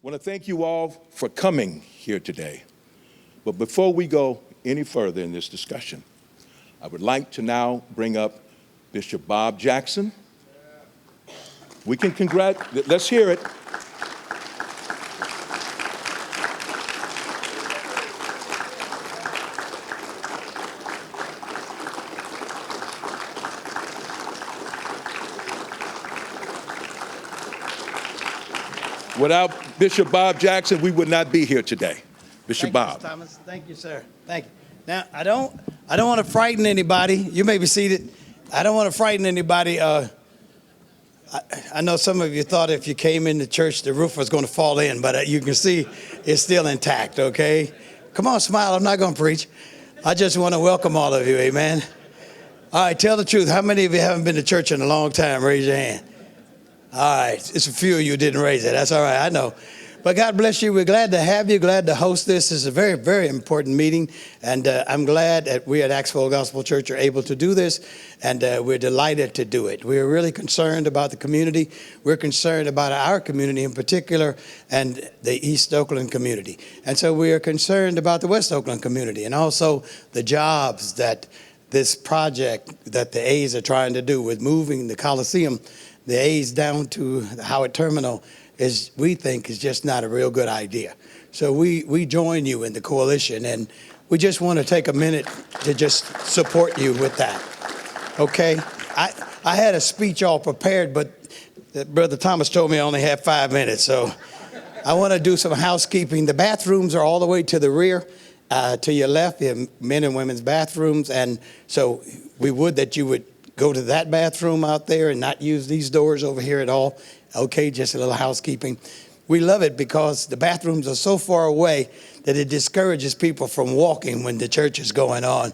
want to thank you all for coming here today. But before we go any further in this discussion, I would like to now bring up Bishop Bob Jackson. We can let's hear it. Without Bishop Bob Jackson, we would not be here today. Bishop Bob. Thank you, Mr. Thomas. Thank you, sir. Thank you. Now, I don't want to frighten anybody. You may be seated. I don't want to frighten anybody. I know some of you thought if you came into church, the roof was going to fall in, but you can see it's still intact, okay? Come on, smile. I'm not going to preach. I just want to welcome all of you, amen? All right, tell the truth. How many of you haven't been to church in a long time? Raise your hand. All right, it's a few of you didn't raise it. That's all right, I know. But God bless you. We're glad to have you, glad to host this. It's a very, very important meeting. And I'm glad that we at Axel Gospel Church are able to do this. And we're delighted to do it. We're really concerned about the community. We're concerned about our community in particular and the East Oakland community. And so we are concerned about the West Oakland community and also the jobs that this project that the A's are trying to do with moving the Coliseum, the A's down to the Howard Terminal, we think is just not a real good idea. So we join you in the coalition, and we just want to take a minute to just support you with that. Okay? I had a speech all prepared, but Brother Thomas told me I only had 5 minutes, so I want to do some housekeeping. The bathrooms are all the way to the rear, to your left, you have men and women's bathrooms, and so we would that you would go to that bathroom out there and not use these doors over here at all. Okay, just a little housekeeping. We love it because the bathrooms are so far away that it discourages people from walking when the church is going on.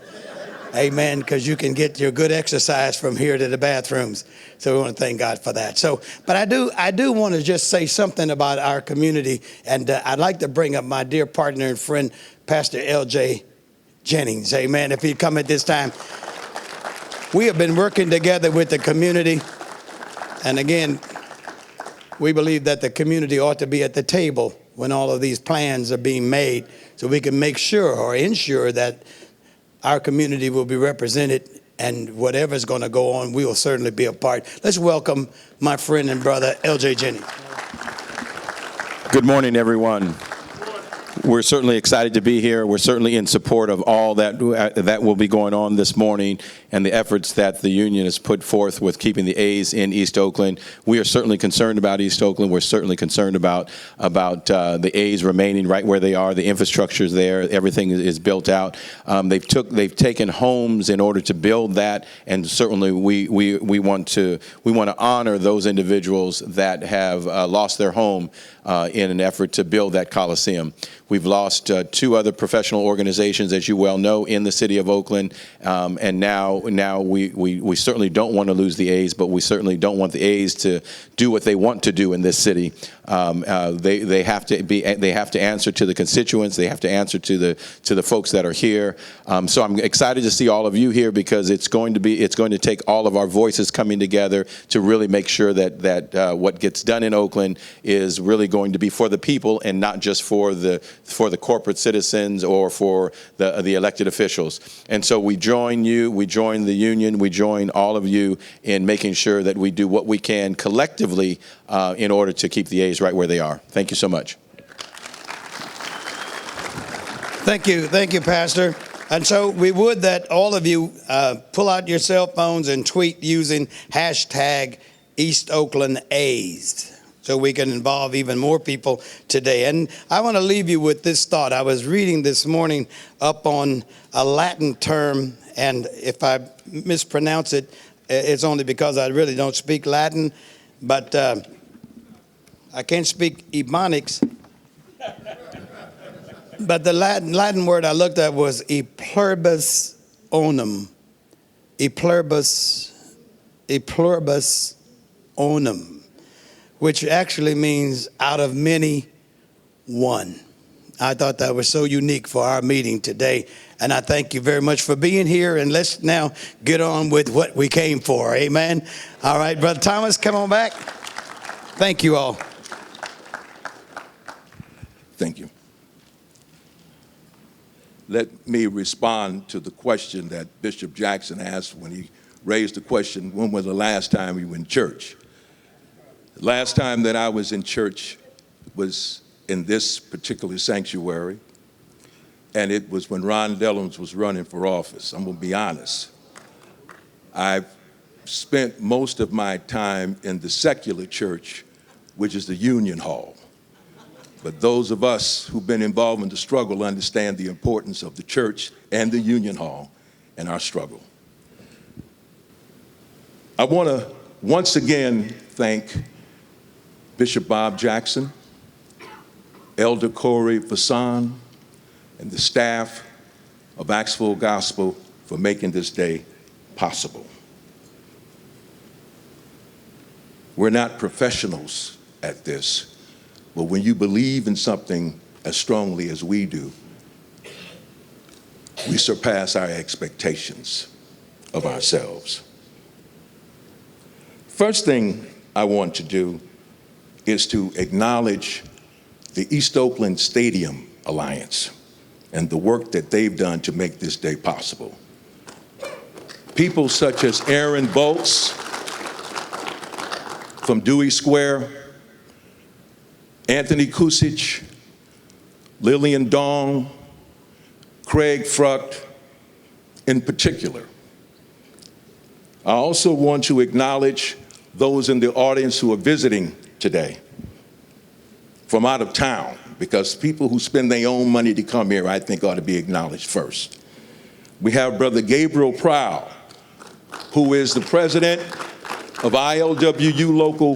Amen, because you can get your good exercise from here to the bathrooms. So we want to thank God for that. But I do want to just say something about our community, and I'd like to bring up my dear partner and friend, Pastor L.J. Jennings. Amen, if he'd come at this time. We have been working together with the community, and again, we believe that the community ought to be at the table when all of these plans are being made so we can make sure or ensure that our community will be represented, and whatever's going to go on, we will certainly be a part. Let's welcome my friend and brother, L.J. Jennings. Good morning, everyone. We're certainly excited to be here. We're certainly in support of all that will be going on this morning and the efforts that the union has put forth with keeping the A's in East Oakland. We are certainly concerned about East Oakland. We're certainly concerned about the A's remaining right where they are. The infrastructure is there. Everything is built out. They've taken homes in order to build that, and certainly we want to honor those individuals that have lost their home in an effort to build that Coliseum. We've lost 2 other professional organizations, as you well know, in the city of Oakland, and now we certainly don't want to lose the A's, but we certainly don't want the A's to do what they want to do in this city. They have to answer to the constituents. They have to answer to the folks that are here. So I'm excited to see all of you here because it's going to take all of our voices coming together to really make sure that what gets done in Oakland is really going to be for the people and not just for the corporate citizens or for the elected officials. And so we join you, we join the union, we join all of you in making sure that we do what we can collectively in order to keep the A's right where they are. Thank you so much. Thank you, Pastor. And so we would that all of you pull out your cell phones and tweet using hashtag East Oakland A's, so we can involve even more people today. And I want to leave you with this thought. I was reading this morning up on a Latin term, and if I mispronounce it, it's only because I really don't speak Latin, but I can't speak Ebonics. But the Latin word I looked at was e pluribus unum. E pluribus unum, which actually means out of many, one. I thought that was so unique for our meeting today. And I thank you very much for being here. And let's now get on with what we came for. Amen. All right, Brother Thomas, come on back. Thank you all. Thank you. Let me respond to the question that Bishop Jackson asked when he raised the question, when was the last time you were in church? The last time that I was in church was in this particular sanctuary, and it was when Ron Dellums was running for office. I'm gonna be honest. I've spent most of my time in the secular church, which is the Union Hall. But those of us who've been involved in the struggle understand the importance of the church and the Union Hall in our struggle. I want to once again thank Bishop Bob Jackson, Elder Corey Vasan, and the staff of Axville Gospel for making this day possible. We're not professionals at this, but when you believe in something as strongly as we do, we surpass our expectations of ourselves. First thing I want to do is to acknowledge the East Oakland Stadium Alliance and the work that they've done to make this day possible. People such as Aaron Bolts from Dewey Square, Anthony Kusich, Lillian Dong, Craig Frucht in particular. I also want to acknowledge those in the audience who are visiting today from out of town, because people who spend their own money to come here, I think, ought to be acknowledged first. We have Brother Gabriel Prowl, who is the president of ILWU Local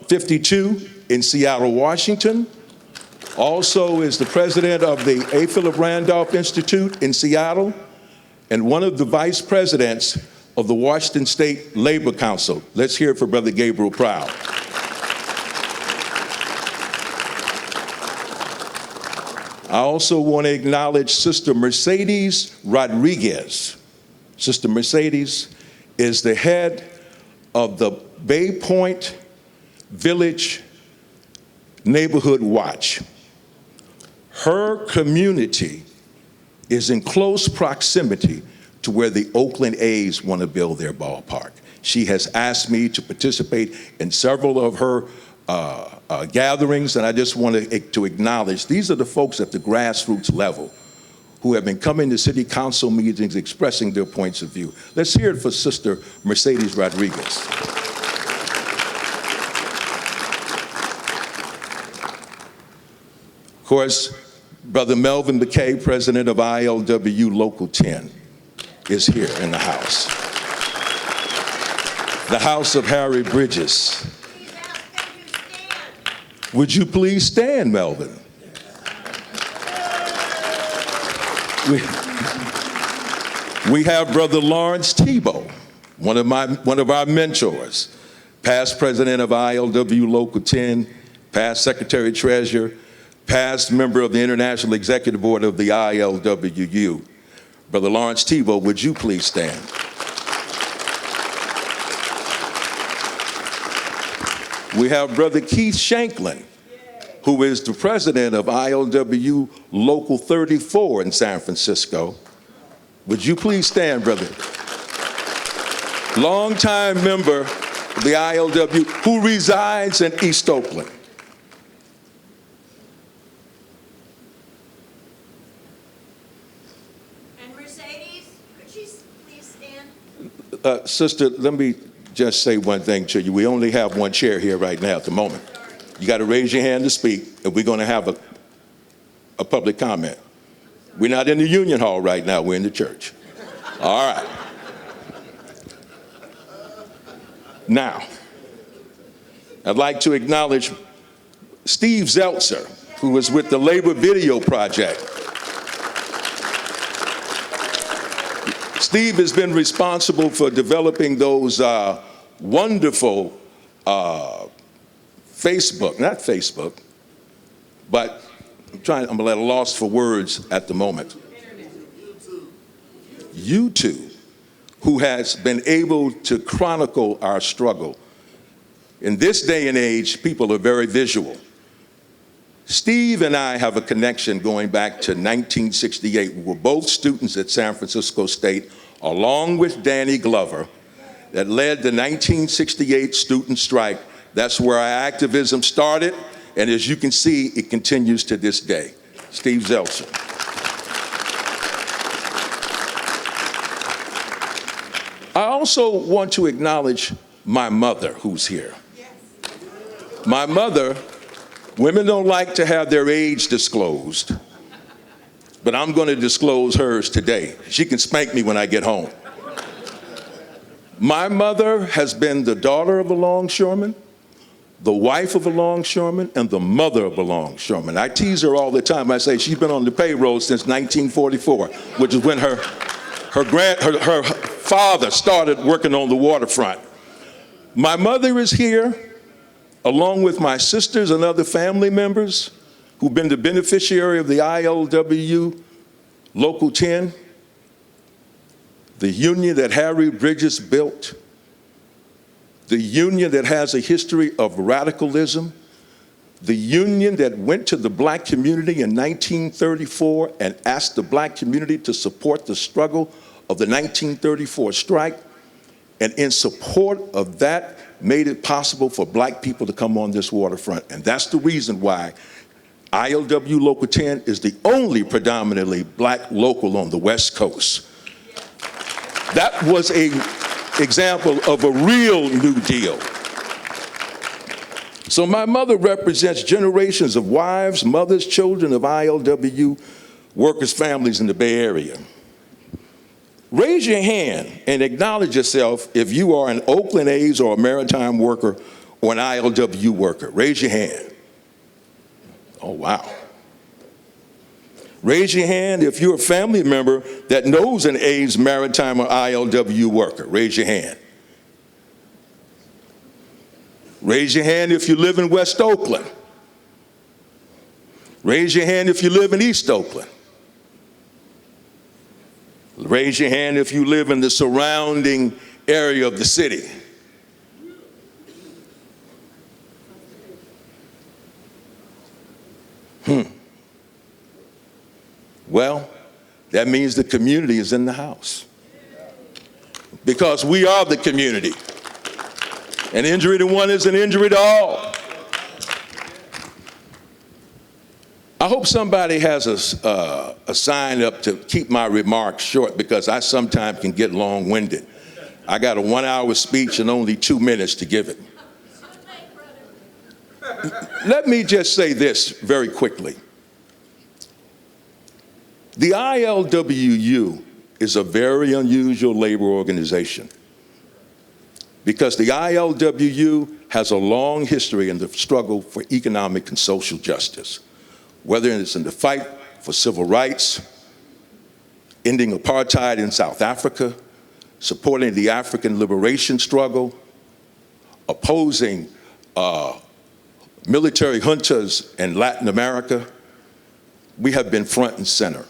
52 in Seattle, Washington. Also is the president of the A. Philip Randolph Institute in Seattle, and one of the vice presidents of the Washington State Labor Council. Let's hear it for Brother Gabriel Prowl. I also want to acknowledge Sister Mercedes Rodriguez. Sister Mercedes is the head of the Bay Point Village Neighborhood Watch. Her community is in close proximity to where the Oakland A's want to build their ballpark. She has asked me to participate in several of her gatherings, and I just want to acknowledge these are the folks at the grassroots level who have been coming to city council meetings expressing their points of view. Let's hear it for Sister Mercedes Rodriguez. Of course, Brother Melvin McKay, president of ILWU Local 10, is here in the house. The house of Harry Bridges. Would you please stand, Melvin? We have Brother Lawrence Tebow, one of our mentors, past president of ILWU Local 10, past secretary treasurer, past member of the International Executive Board of the ILWU. Brother Lawrence Tebow, would you please stand? We have Brother Keith Shanklin, who is the president of ILWU Local 34 in San Francisco. Would you please stand, brother? Longtime member of the ILWU who resides in East Oakland. And Mercedes, could she please stand? Sister, let me just say one thing to you. We only have one chair here right now at the moment. You got to raise your hand to speak, and we're going to have a public comment. We're not in the Union Hall right now. We're in the church. All right. Now, I'd like to acknowledge Steve Zeltzer, who is with the Labor Video Project. Steve has been responsible for developing those wonderful not Facebook, but I'm at a loss for words at the moment. YouTube, who has been able to chronicle our struggle. In this day and age, people are very visual. Steve and I have a connection going back to 1968. We were both students at San Francisco State, along with Danny Glover, that led the 1968 student strike. That's where our activism started, and as you can see, it continues to this day. Steve Zeltzer. I also want to acknowledge my mother, who's here. My mother, women don't like to have their age disclosed, but I'm going to disclose hers today. She can spank me when I get home. My mother has been the daughter of a longshoreman, the wife of a longshoreman, and the mother of a longshoreman. I tease her all the time. I say she's been on the payroll since 1944, which is when her father started working on the waterfront. My mother is here, along with my sisters and other family members who've been the beneficiary of the ILWU Local 10, the union that Harry Bridges built, the union that has a history of radicalism, the union that went to the black community in 1934 and asked the black community to support the struggle of the 1934 strike, and in support of that, made it possible for black people to come on this waterfront. And that's the reason why ILW Local 10 is the only predominantly black local on the West Coast. That was an example of a real New Deal. So my mother represents generations of wives, mothers, children of ILW workers' families in the Bay Area. Raise your hand and acknowledge yourself if you are an Oakland A's or a maritime worker or an ILW worker. Raise your hand. Oh, wow. Raise your hand if you're a family member that knows an A's, maritime, or ILW worker. Raise your hand. Raise your hand if you live in West Oakland. Raise your hand if you live in East Oakland. Raise your hand if you live in the surrounding area of the city. Well, that means the community is in the house. Because we are the community. An injury to one is an injury to all. I hope somebody has a sign up to keep my remarks short, because I sometimes can get long-winded. I got a 1-hour speech and only 2 minutes to give it. Let me just say this very quickly. The ILWU is a very unusual labor organization, because the ILWU has a long history in the struggle for economic and social justice, whether it's in the fight for civil rights, ending apartheid in South Africa, supporting the African liberation struggle, opposing military juntas in Latin America. We have been front and center.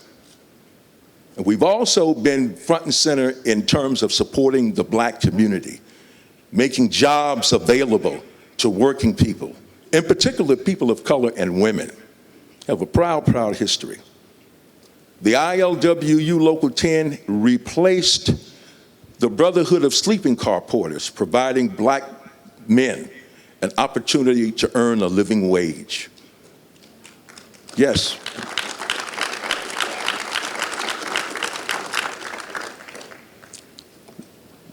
And we've also been front and center in terms of supporting the black community, making jobs available to working people, in particular people of color and women. Have a proud, proud history. The ILWU Local 10 replaced the Brotherhood of Sleeping Car Porters, providing black men an opportunity to earn a living wage. Yes.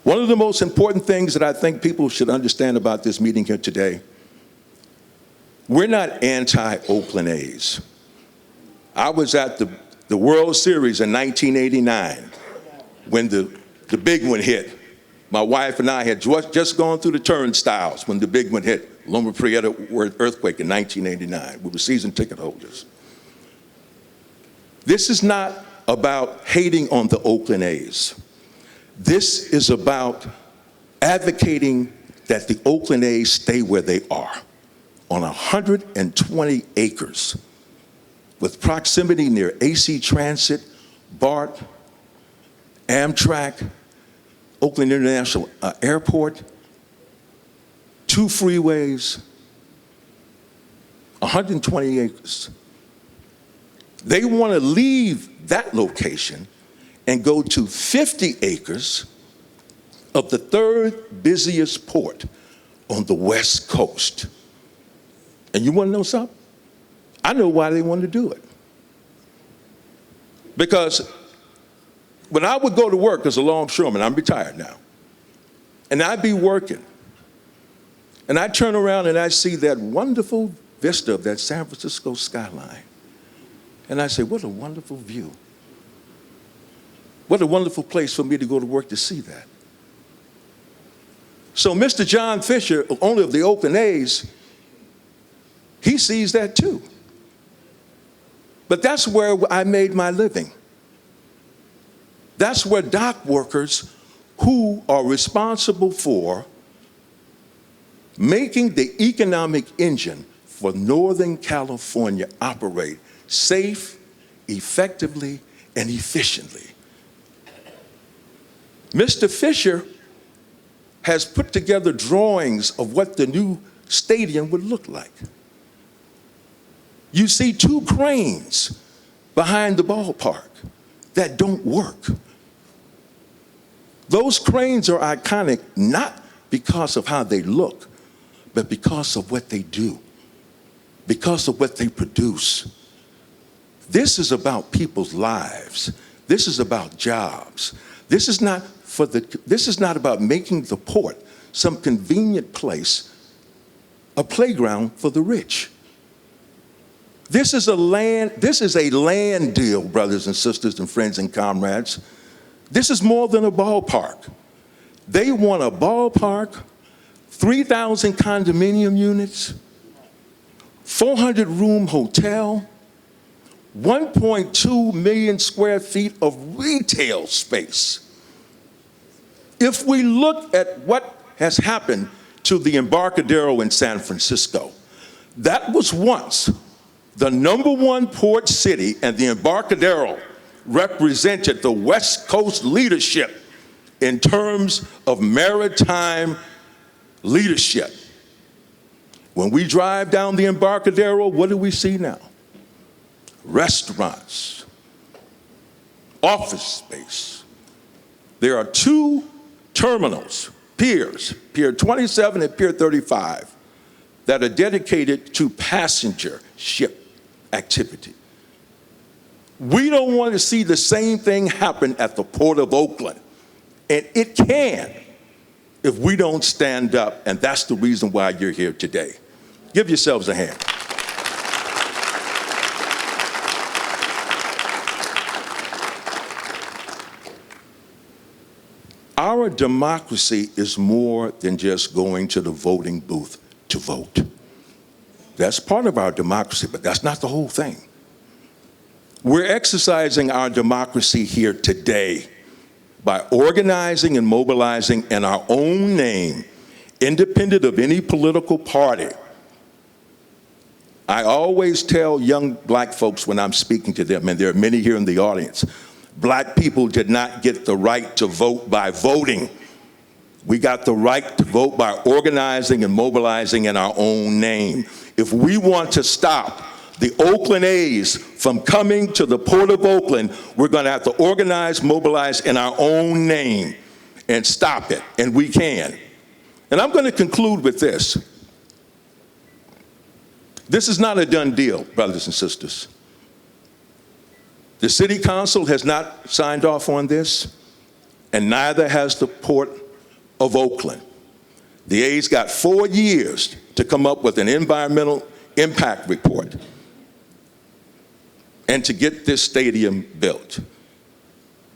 One of the most important things that I think people should understand about this meeting here today, we're not anti-Oakland A's. I was at the World Series in 1989 when the big one hit. My wife and I had just gone through the turnstiles when the big one hit, Loma Prieta earthquake in 1989. We were season ticket holders. This is not about hating on the Oakland A's. This is about advocating that the Oakland A's stay where they are, on 120 acres, with proximity near AC Transit, BART, Amtrak, Oakland International Airport, 2 freeways, 120 acres. They want to leave that location and go to 50 acres of the third busiest port on the West Coast. And you want to know something? I know why they want to do it. Because when I would go to work as a longshoreman, I'm retired now, and I'd be working, and I'd turn around and I'd see that wonderful vista of that San Francisco skyline. And I'd say, what a wonderful view. What a wonderful place for me to go to work to see that. So Mr. John Fisher, owner of the Oakland A's, he sees that too. But that's where I made my living. That's where dock workers who are responsible for making the economic engine for Northern California operate safe, effectively, and efficiently. Mr. Fisher has put together drawings of what the new stadium would look like. You see two cranes behind the ballpark that don't work. Those cranes are iconic not because of how they look, but because of what they do, because of what they produce. This is about people's lives. This is about jobs. This is not about making the port some convenient place, a playground for the rich. This is a land deal, brothers and sisters and friends and comrades. This is more than a ballpark. They want a ballpark, 3,000 condominium units, 400-room hotel, 1.2 million square feet of retail space. If we look at what has happened to the Embarcadero in San Francisco, that was once the #1 port city, and the Embarcadero represented the West Coast leadership in terms of maritime leadership. When we drive down the Embarcadero, what do we see now? Restaurants, office space. There are two terminals, piers, Pier 27 and Pier 35, that are dedicated to passenger ship activity. We don't want to see the same thing happen at the Port of Oakland. And it can if we don't stand up, and that's the reason why you're here today. Give yourselves a hand. Our democracy is more than just going to the voting booth to vote. That's part of our democracy, but that's not the whole thing. We're exercising our democracy here today by organizing and mobilizing in our own name, independent of any political party. I always tell young black folks when I'm speaking to them, and there are many here in the audience, black people did not get the right to vote by voting. We got the right to vote by organizing and mobilizing in our own name. If we want to stop the Oakland A's from coming to the Port of Oakland, we're going to have to organize, mobilize in our own name and stop it, and we can. And I'm going to conclude with this. This is not a done deal, brothers and sisters. The city council has not signed off on this, and neither has the Port of Oakland. The A's got 4 years to come up with an environmental impact report and to get this stadium built.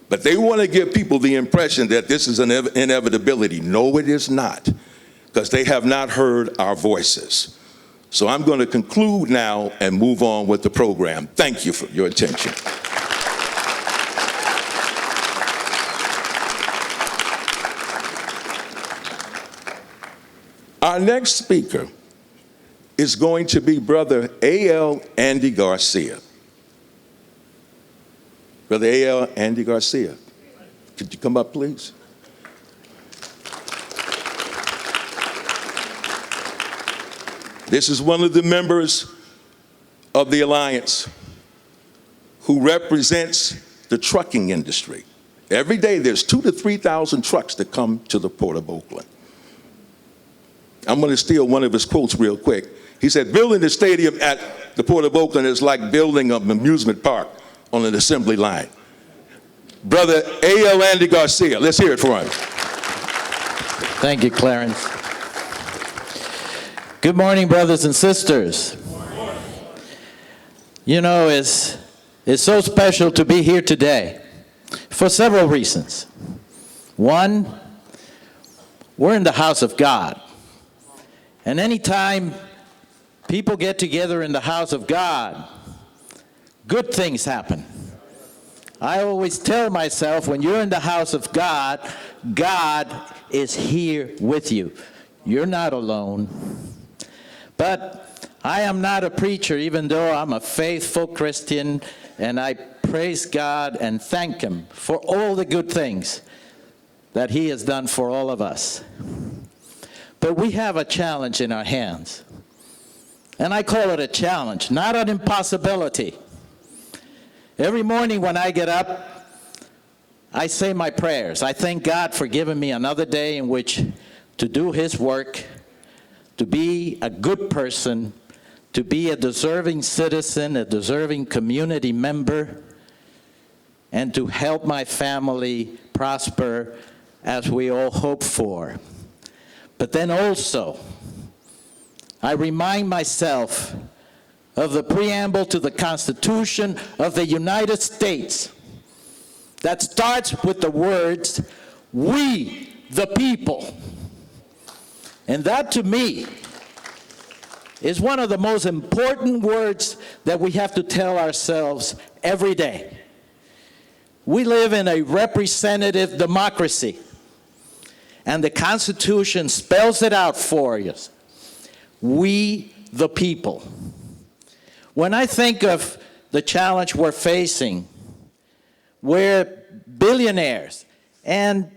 But they want to give people the impression that this is an inevitability. No, it is not, because they have not heard our voices. So I'm going to conclude now and move on with the program. Thank you for your attention. Our next speaker is going to be Brother A.L. Andy Garcia. Brother A.L. Andy Garcia, could you come up, please? This is one of the members of the Alliance, who represents the trucking industry. Every day there's 2,000 to 3,000 trucks that come to the Port of Oakland. I'm going to steal one of his quotes real quick. He said, building the stadium at the Port of Oakland is like building an amusement park on an assembly line. Brother A.L. Andy Garcia, let's hear it for him. Thank you, Clarence. Good morning, brothers and sisters. You know, it's so special to be here today for several reasons. One, we're in the house of God. And anytime people get together in the house of God, good things happen. I always tell myself, when you're in the house of God, God is here with you. You're not alone. But I am not a preacher, even though I'm a faithful Christian, and I praise God and thank Him for all the good things that He has done for all of us. But we have a challenge in our hands. And I call it a challenge, not an impossibility. Every morning when I get up, I say my prayers. I thank God for giving me another day in which to do His work, to be a good person, to be a deserving citizen, a deserving community member, and to help my family prosper as we all hope for. But then also, I remind myself of the preamble to the Constitution of the United States that starts with the words, "We the people." And that, to me, is one of the most important words that we have to tell ourselves every day. We live in a representative democracy, and the Constitution spells it out for us. We the people. When I think of the challenge we're facing, we're billionaires, and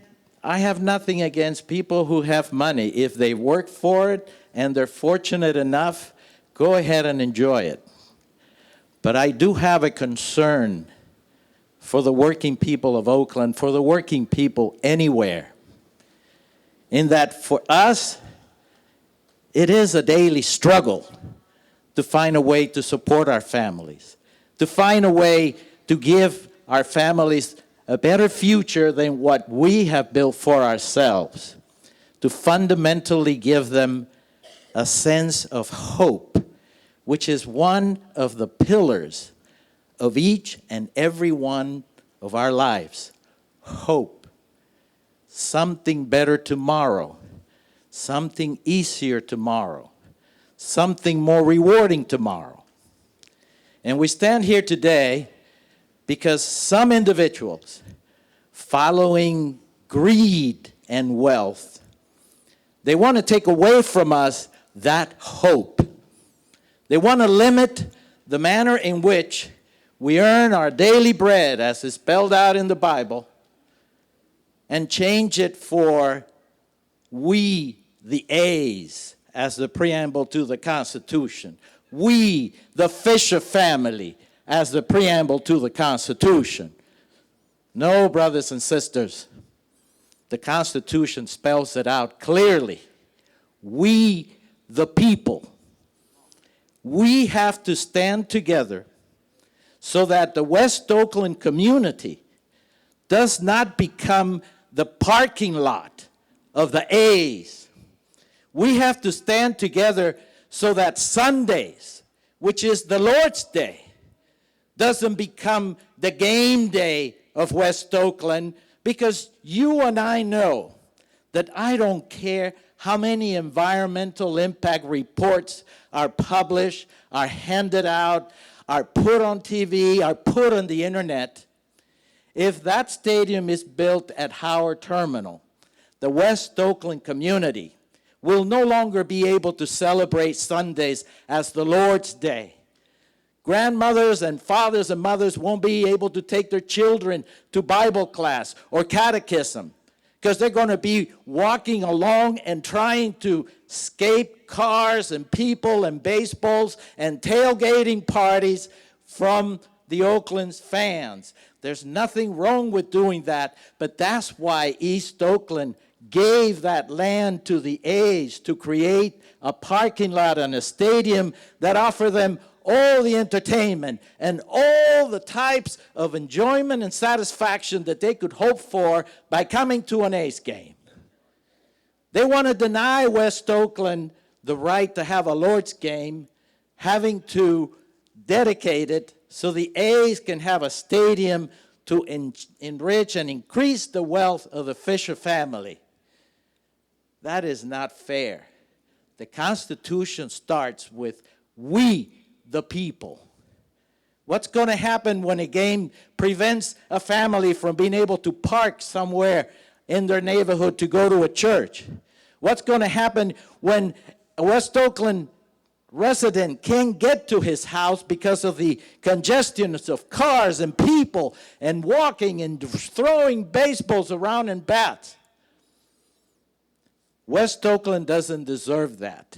I have nothing against people who have money. If they work for it and they're fortunate enough, go ahead and enjoy it. But I do have a concern for the working people of Oakland, for the working people anywhere, in that for us, it is a daily struggle to find a way to support our families, to find a way to give our families a better future than what we have built for ourselves, to fundamentally give them a sense of hope, which is one of the pillars of each and every one of our lives. Hope. Something better tomorrow, something easier tomorrow, something more rewarding tomorrow. And we stand here today because some individuals, following greed and wealth, they want to take away from us that hope. They want to limit the manner in which we earn our daily bread, as is spelled out in the Bible, and change it for we, the A's, as the preamble to the Constitution. We, the Fisher family, as the preamble to the Constitution. No, brothers and sisters, the Constitution spells it out clearly. We, the people. We have to stand together so that the West Oakland community does not become the parking lot of the A's. We have to stand together so that Sundays, which is the Lord's Day, doesn't become the game day of West Oakland, because you and I know that I don't care how many environmental impact reports are published, are handed out, are put on TV, are put on the internet. If that stadium is built at Howard Terminal, the West Oakland community will no longer be able to celebrate Sundays as the Lord's Day. Grandmothers and fathers and mothers won't be able to take their children to Bible class or catechism, because they're going to be walking along and trying to escape cars and people and baseballs and tailgating parties from the Oakland's fans. There's nothing wrong with doing that, but that's why East Oakland gave that land to the A's to create a parking lot and a stadium that offer them all the entertainment and all the types of enjoyment and satisfaction that they could hope for by coming to an A's game. They want to deny West Oakland the right to have a Lord's game, having to dedicate it so the A's can have a stadium to enrich and increase the wealth of the Fisher family. That is not fair. The Constitution starts with we, the people. What's going to happen when a game prevents a family from being able to park somewhere in their neighborhood to go to a church? What's going to happen when a West Oakland resident can't get to his house because of the congestion of cars and people and walking and throwing baseballs around and bats? West Oakland doesn't deserve that.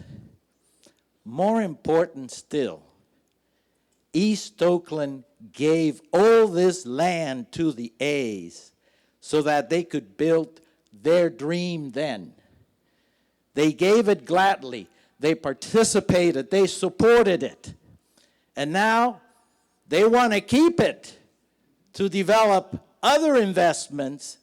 More important still, East Oakland gave all this land to the A's so that they could build their dream then. They gave it gladly. They participated. They supported it. And now they want to keep it to develop other investments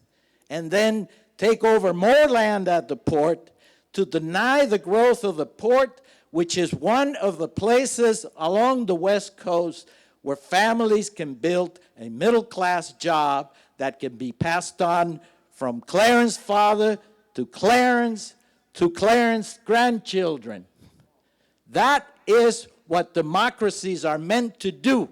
and then take over more land at the port, to deny the growth of the port, which is one of the places along the West Coast where families can build a middle-class job that can be passed on from Clarence's father to Clarence's grandchildren. That is what democracies are meant to do,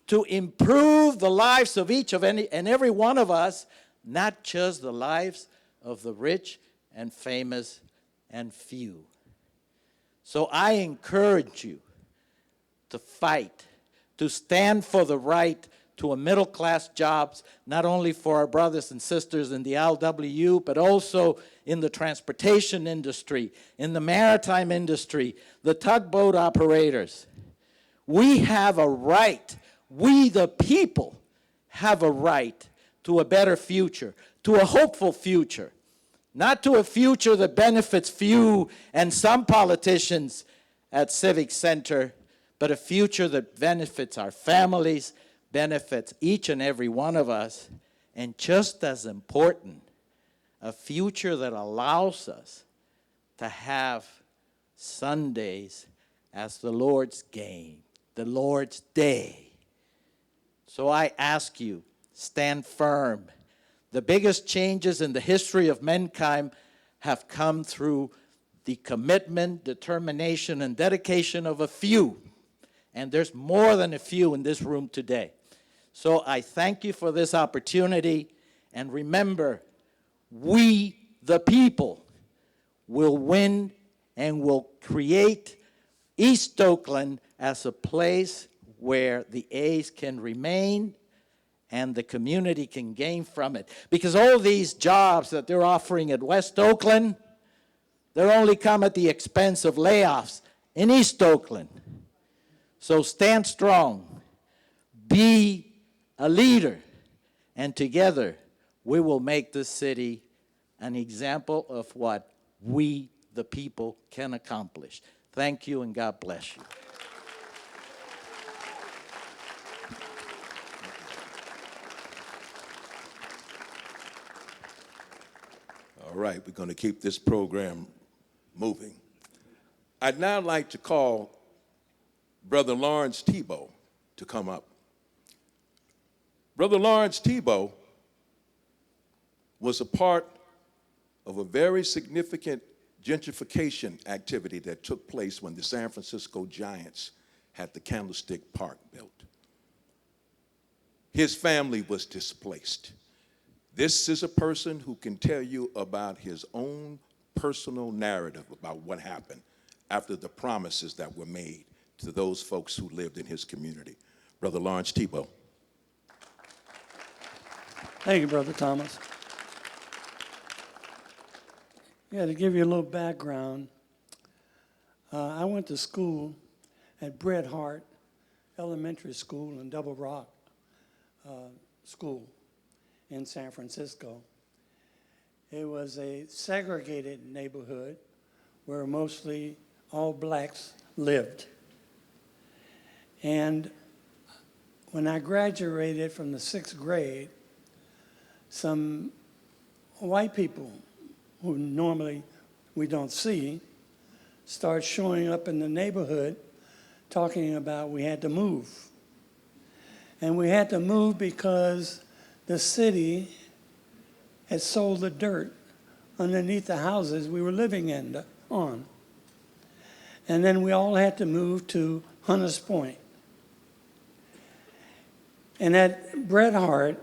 to improve the lives of each of any and every one of us, not just the lives of the rich and famous and few. So I encourage you to fight, to stand for the right to a middle-class jobs, not only for our brothers and sisters in the LWU, but also in the transportation industry, in the maritime industry, the tugboat operators. We have a right, we the people have a right to a better future, to a hopeful future, not to a future that benefits few and some politicians at Civic Center, but a future that benefits our families, benefits each and every one of us, and just as important, a future that allows us to have Sundays as the Lord's game, the Lord's day. So I ask you, stand firm. The biggest changes in the history of mankind have come through the commitment, determination, and dedication of a few. And there's more than a few in this room today. So I thank you for this opportunity. And remember, we, the people, will win and will create East Oakland as a place where the A's can remain and the community can gain from it. Because all these jobs that they're offering at West Oakland, they're only come at the expense of layoffs in East Oakland. So stand strong, be a leader, and together we will make this city an example of what we, the people, can accomplish. Thank you, and God bless you. All right, we're going to keep this program moving. I'd now like to call Brother Lawrence Tebow to come up. Brother Lawrence Tebow was a part of a very significant gentrification activity that took place when the San Francisco Giants had the Candlestick Park built. His family was displaced. This is a person who can tell you about his own personal narrative about what happened after the promises that were made to those folks who lived in his community. Brother Lawrence Tebow. Thank you, Brother Thomas. Yeah, to give you a little background, I went to school at Bret Hart Elementary School in Double Rock School in San Francisco. It was a segregated neighborhood where mostly all blacks lived. And when I graduated from the 6th grade, some white people who normally we don't see start showing up in the neighborhood talking about we had to move. And we had to move because the city had sold the dirt underneath the houses we were living on. And then we all had to move to Hunters Point. And at Bret Hart,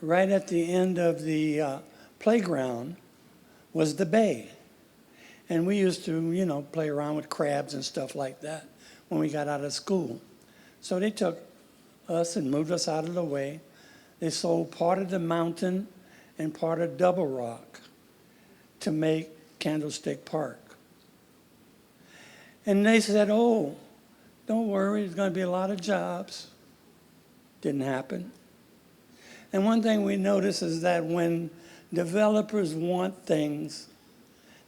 right at the end of the playground, was the bay. And we used to, play around with crabs and stuff like that when we got out of school. So they took us and moved us out of the way. They sold part of the mountain and part of Double Rock to make Candlestick Park. And they said, oh, don't worry, there's going to be a lot of jobs. Didn't happen. And one thing we notice is that when developers want things,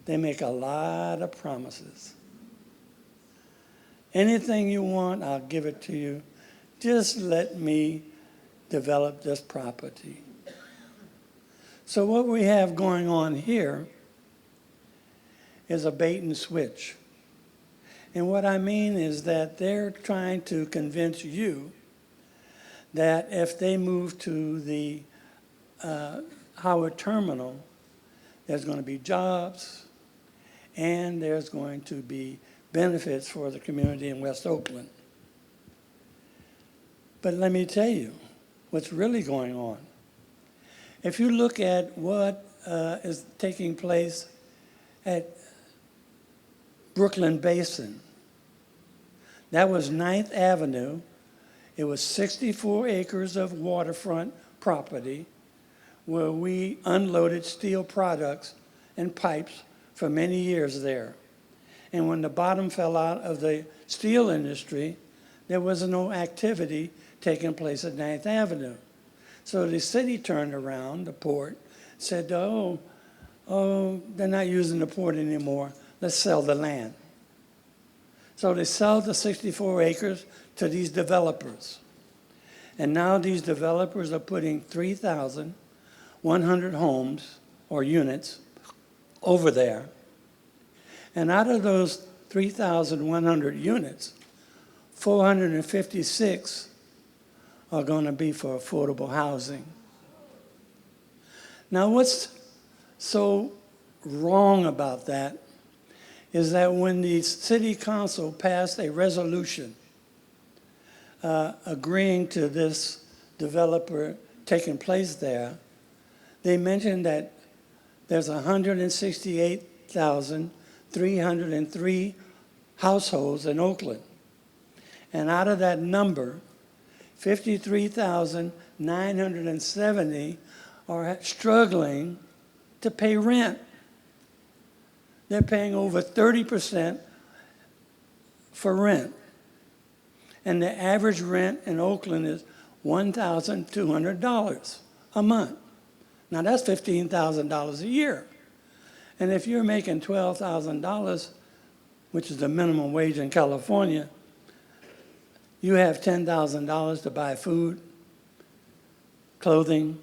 they make a lot of promises. Anything you want, I'll give it to you. Just let me develop this property. So what we have going on here is a bait and switch. And what I mean is that they're trying to convince you that if they move to the Howard Terminal, there's going to be jobs and there's going to be benefits for the community in West Oakland. But let me tell you what's really going on. If you look at what is taking place at Brooklyn Basin, that was 9th Avenue. It was 64 acres of waterfront property where we unloaded steel products and pipes for many years there. And when the bottom fell out of the steel industry, there was no activity taking place at 9th Avenue. So the city turned around, the port, said, oh, they're not using the port anymore. Let's sell the land. So they sold the 64 acres to these developers. And now these developers are putting 3,100 homes or units over there. And out of those 3,100 units, 456 are going to be for affordable housing. Now, what's so wrong about that is that when the city council passed a resolution agreeing to this developer taking place there, they mentioned that there's 168,303 households in Oakland. And out of that number, 53,970 are struggling to pay rent. They're paying over 30% for rent. And the average rent in Oakland is $1,200 a month. Now that's $15,000 a year. And if you're making $12,000, which is the minimum wage in California, you have $10,000 to buy food, clothing,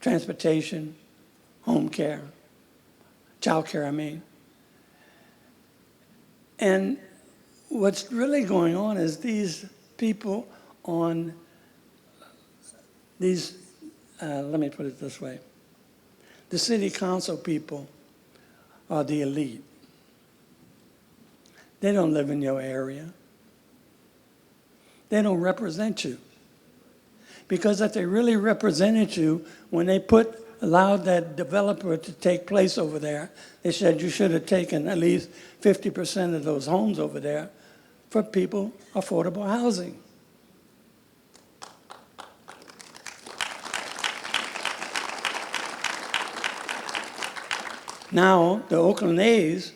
transportation, home care, child care, And what's really going on is these people on these, let me put it this way. The city council people are the elite. They don't live in your area. They don't represent you. Because if they really represented you, when they allowed that developer to take place over there, they said you should have taken at least 50% of those homes over there for people, affordable housing. Now, the Oakland A's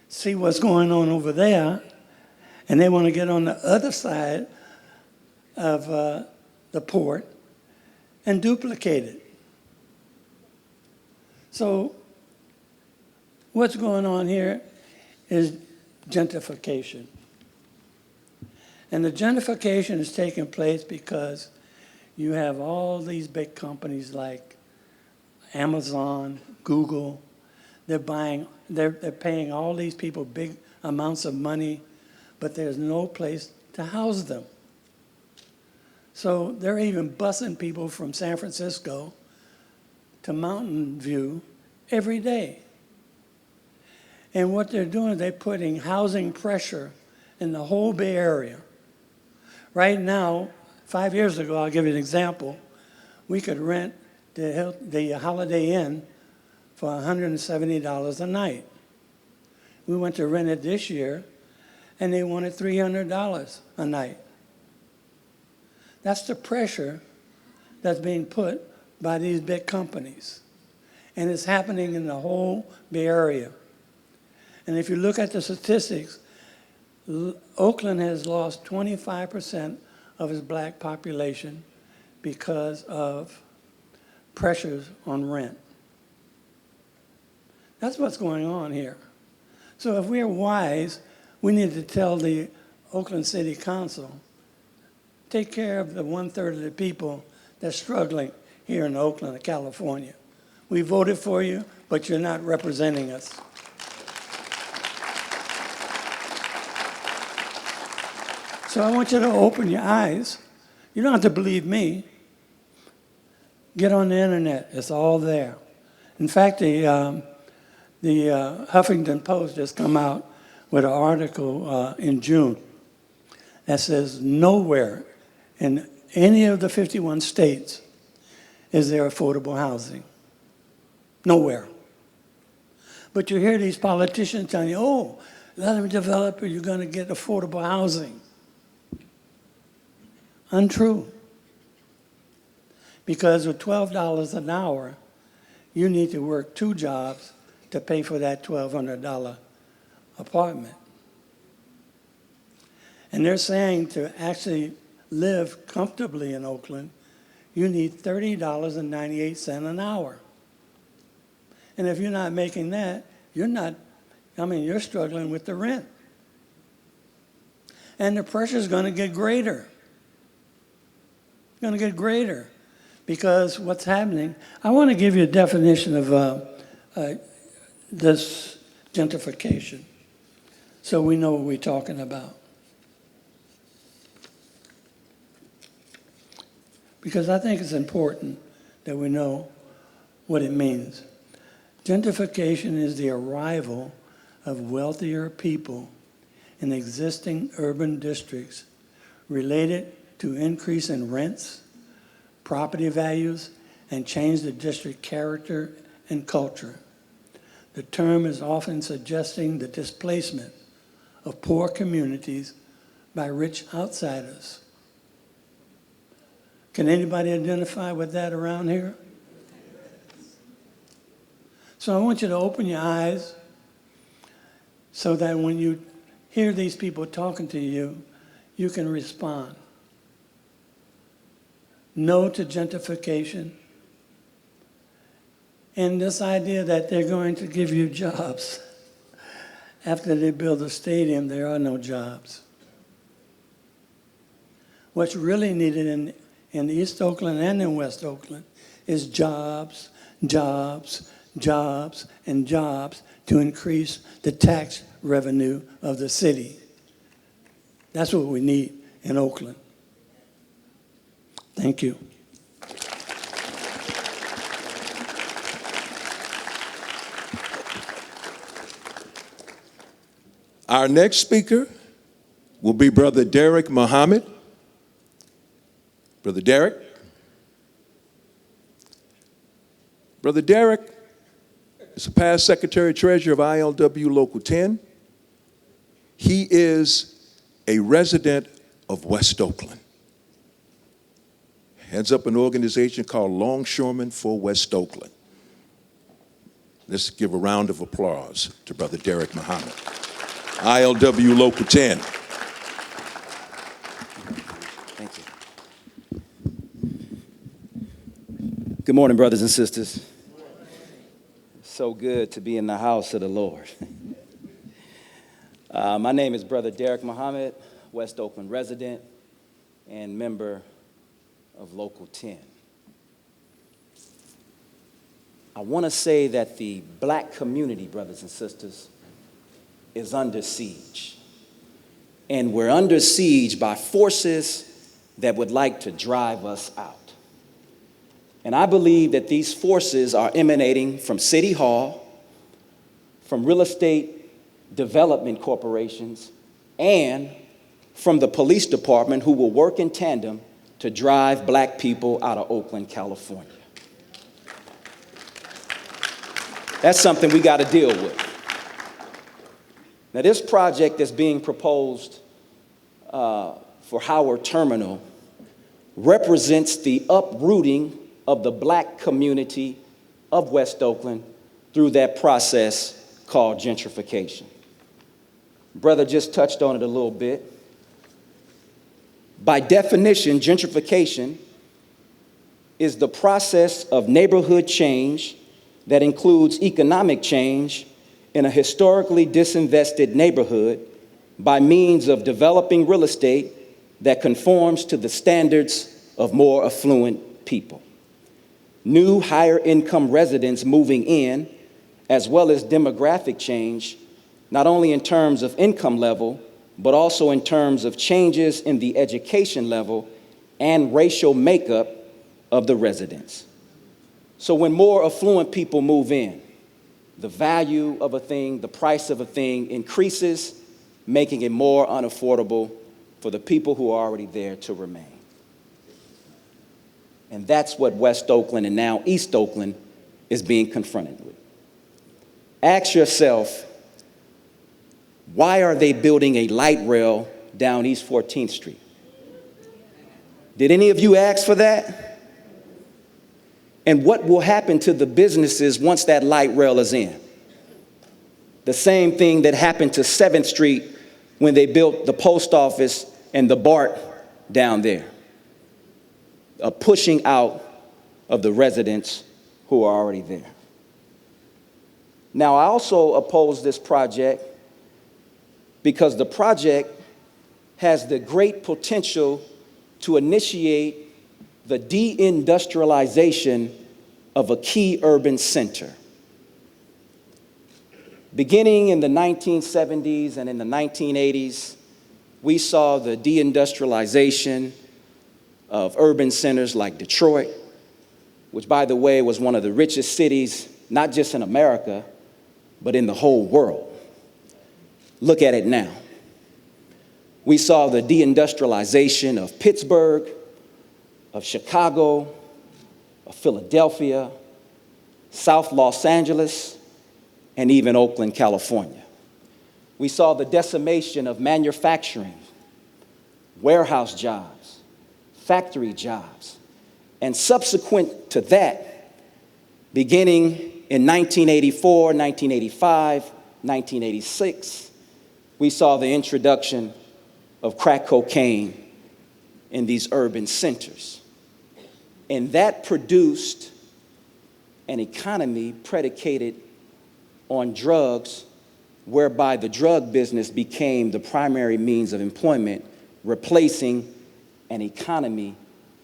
see what's going on over there, and they want to get on the other side of the port and duplicate it. So what's going on here is gentrification. And the gentrification is taking place because you have all these big companies like Amazon, Google. They're paying all these people big amounts of money, but there's no place to house them. So they're even busing people from San Francisco to Mountain View every day. And what they're doing is they're putting housing pressure in the whole Bay Area. Right now, 5 years ago, I'll give you an example, we could rent the Holiday Inn for $170 a night. We went to rent it this year, and they wanted $300 a night. That's the pressure that's being put by these big companies. And it's happening in the whole Bay Area. And if you look at the statistics, Oakland has lost 25% of its black population because of pressures on rent. That's what's going on here. So if we're wise, we need to tell the Oakland City Council, take care of the 1/3 of the people that's struggling here in Oakland, California. We voted for you, but you're not representing us. So I want you to open your eyes. You don't have to believe me. Get on the internet. It's all there. In fact, the Huffington Post just come out with an article in June that says nowhere in any of the 51 states is there affordable housing. Nowhere. But you hear these politicians telling you, oh, let them develop it, you're going to get affordable housing. Untrue. Because with $12 an hour, you need to work 2 jobs to pay for that $1,200 apartment. And they're saying to actually live comfortably in Oakland, you need $30.98 an hour. And if you're not making that, you're struggling with the rent. And the pressure's going to get greater. It's going to get greater because what's happening, I want to give you a definition of this gentrification so we know what we're talking about. Because I think it's important that we know what it means. Gentrification is the arrival of wealthier people in existing urban districts related to increase in rents, property values, and change the district character and culture. The term is often suggesting the displacement of poor communities by rich outsiders. Can anybody identify with that around here? So I want you to open your eyes so that when you hear these people talking to you, you can respond. No to gentrification. And this idea that they're going to give you jobs. After they build a stadium, there are no jobs. What's really needed in East Oakland and in West Oakland is jobs, jobs, jobs, and jobs to increase the tax revenue of the city. That's what we need in Oakland. Thank you. Our next speaker will be Brother Derek Muhammad. Brother Derek. Brother Derek is a past Secretary Treasurer of ILW Local 10. He is a resident of West Oakland. Heads up an organization called Longshoremen for West Oakland. Let's give a round of applause to Brother Derek Muhammad. ILW Local 10. Thank you. Good morning, brothers and sisters. So good to be in the house of the Lord. My name is Brother Derek Muhammad, West Oakland resident and member of Local 10. I want to say that the black community, brothers and sisters, is under siege. And we're under siege by forces that would like to drive us out. And I believe that these forces are emanating from City Hall, from real estate development corporations, and from the police department, who will work in tandem to drive black people out of Oakland, California. That's something we got to deal with. Now, this project that's being proposed for Howard Terminal represents the uprooting of the black community of West Oakland through that process called gentrification. Brother just touched on it a little bit. By definition, gentrification is the process of neighborhood change that includes economic change in a historically disinvested neighborhood by means of developing real estate that conforms to the standards of more affluent people. New, higher income residents moving in, as well as demographic change, not only in terms of income level, but also in terms of changes in the education level and racial makeup of the residents. So when more affluent people move in, the value of a thing, the price of a thing increases, making it more unaffordable for the people who are already there to remain. And that's what West Oakland and now East Oakland is being confronted with. Ask yourself, why are they building a light rail down East 14th Street? Did any of you ask for that? And what will happen to the businesses once that light rail is in? The same thing that happened to 7th Street when they built the post office and the BART down there. A pushing out of the residents who are already there. Now, I also oppose this project because the project has the great potential to initiate the deindustrialization of a key urban center. Beginning in the 1970s and in the 1980s, we saw the deindustrialization of urban centers like Detroit, which, by the way, was one of the richest cities, not just in America, but in the whole world. Look at it now. We saw the deindustrialization of Pittsburgh, of Chicago, of Philadelphia, South Los Angeles, and even Oakland, California. We saw the decimation of manufacturing, warehouse jobs, factory jobs, and subsequent to that, beginning in 1984, 1985, 1986, we saw the introduction of crack cocaine in these urban centers. And that produced an economy predicated on drugs, whereby the drug business became the primary means of employment, replacing an economy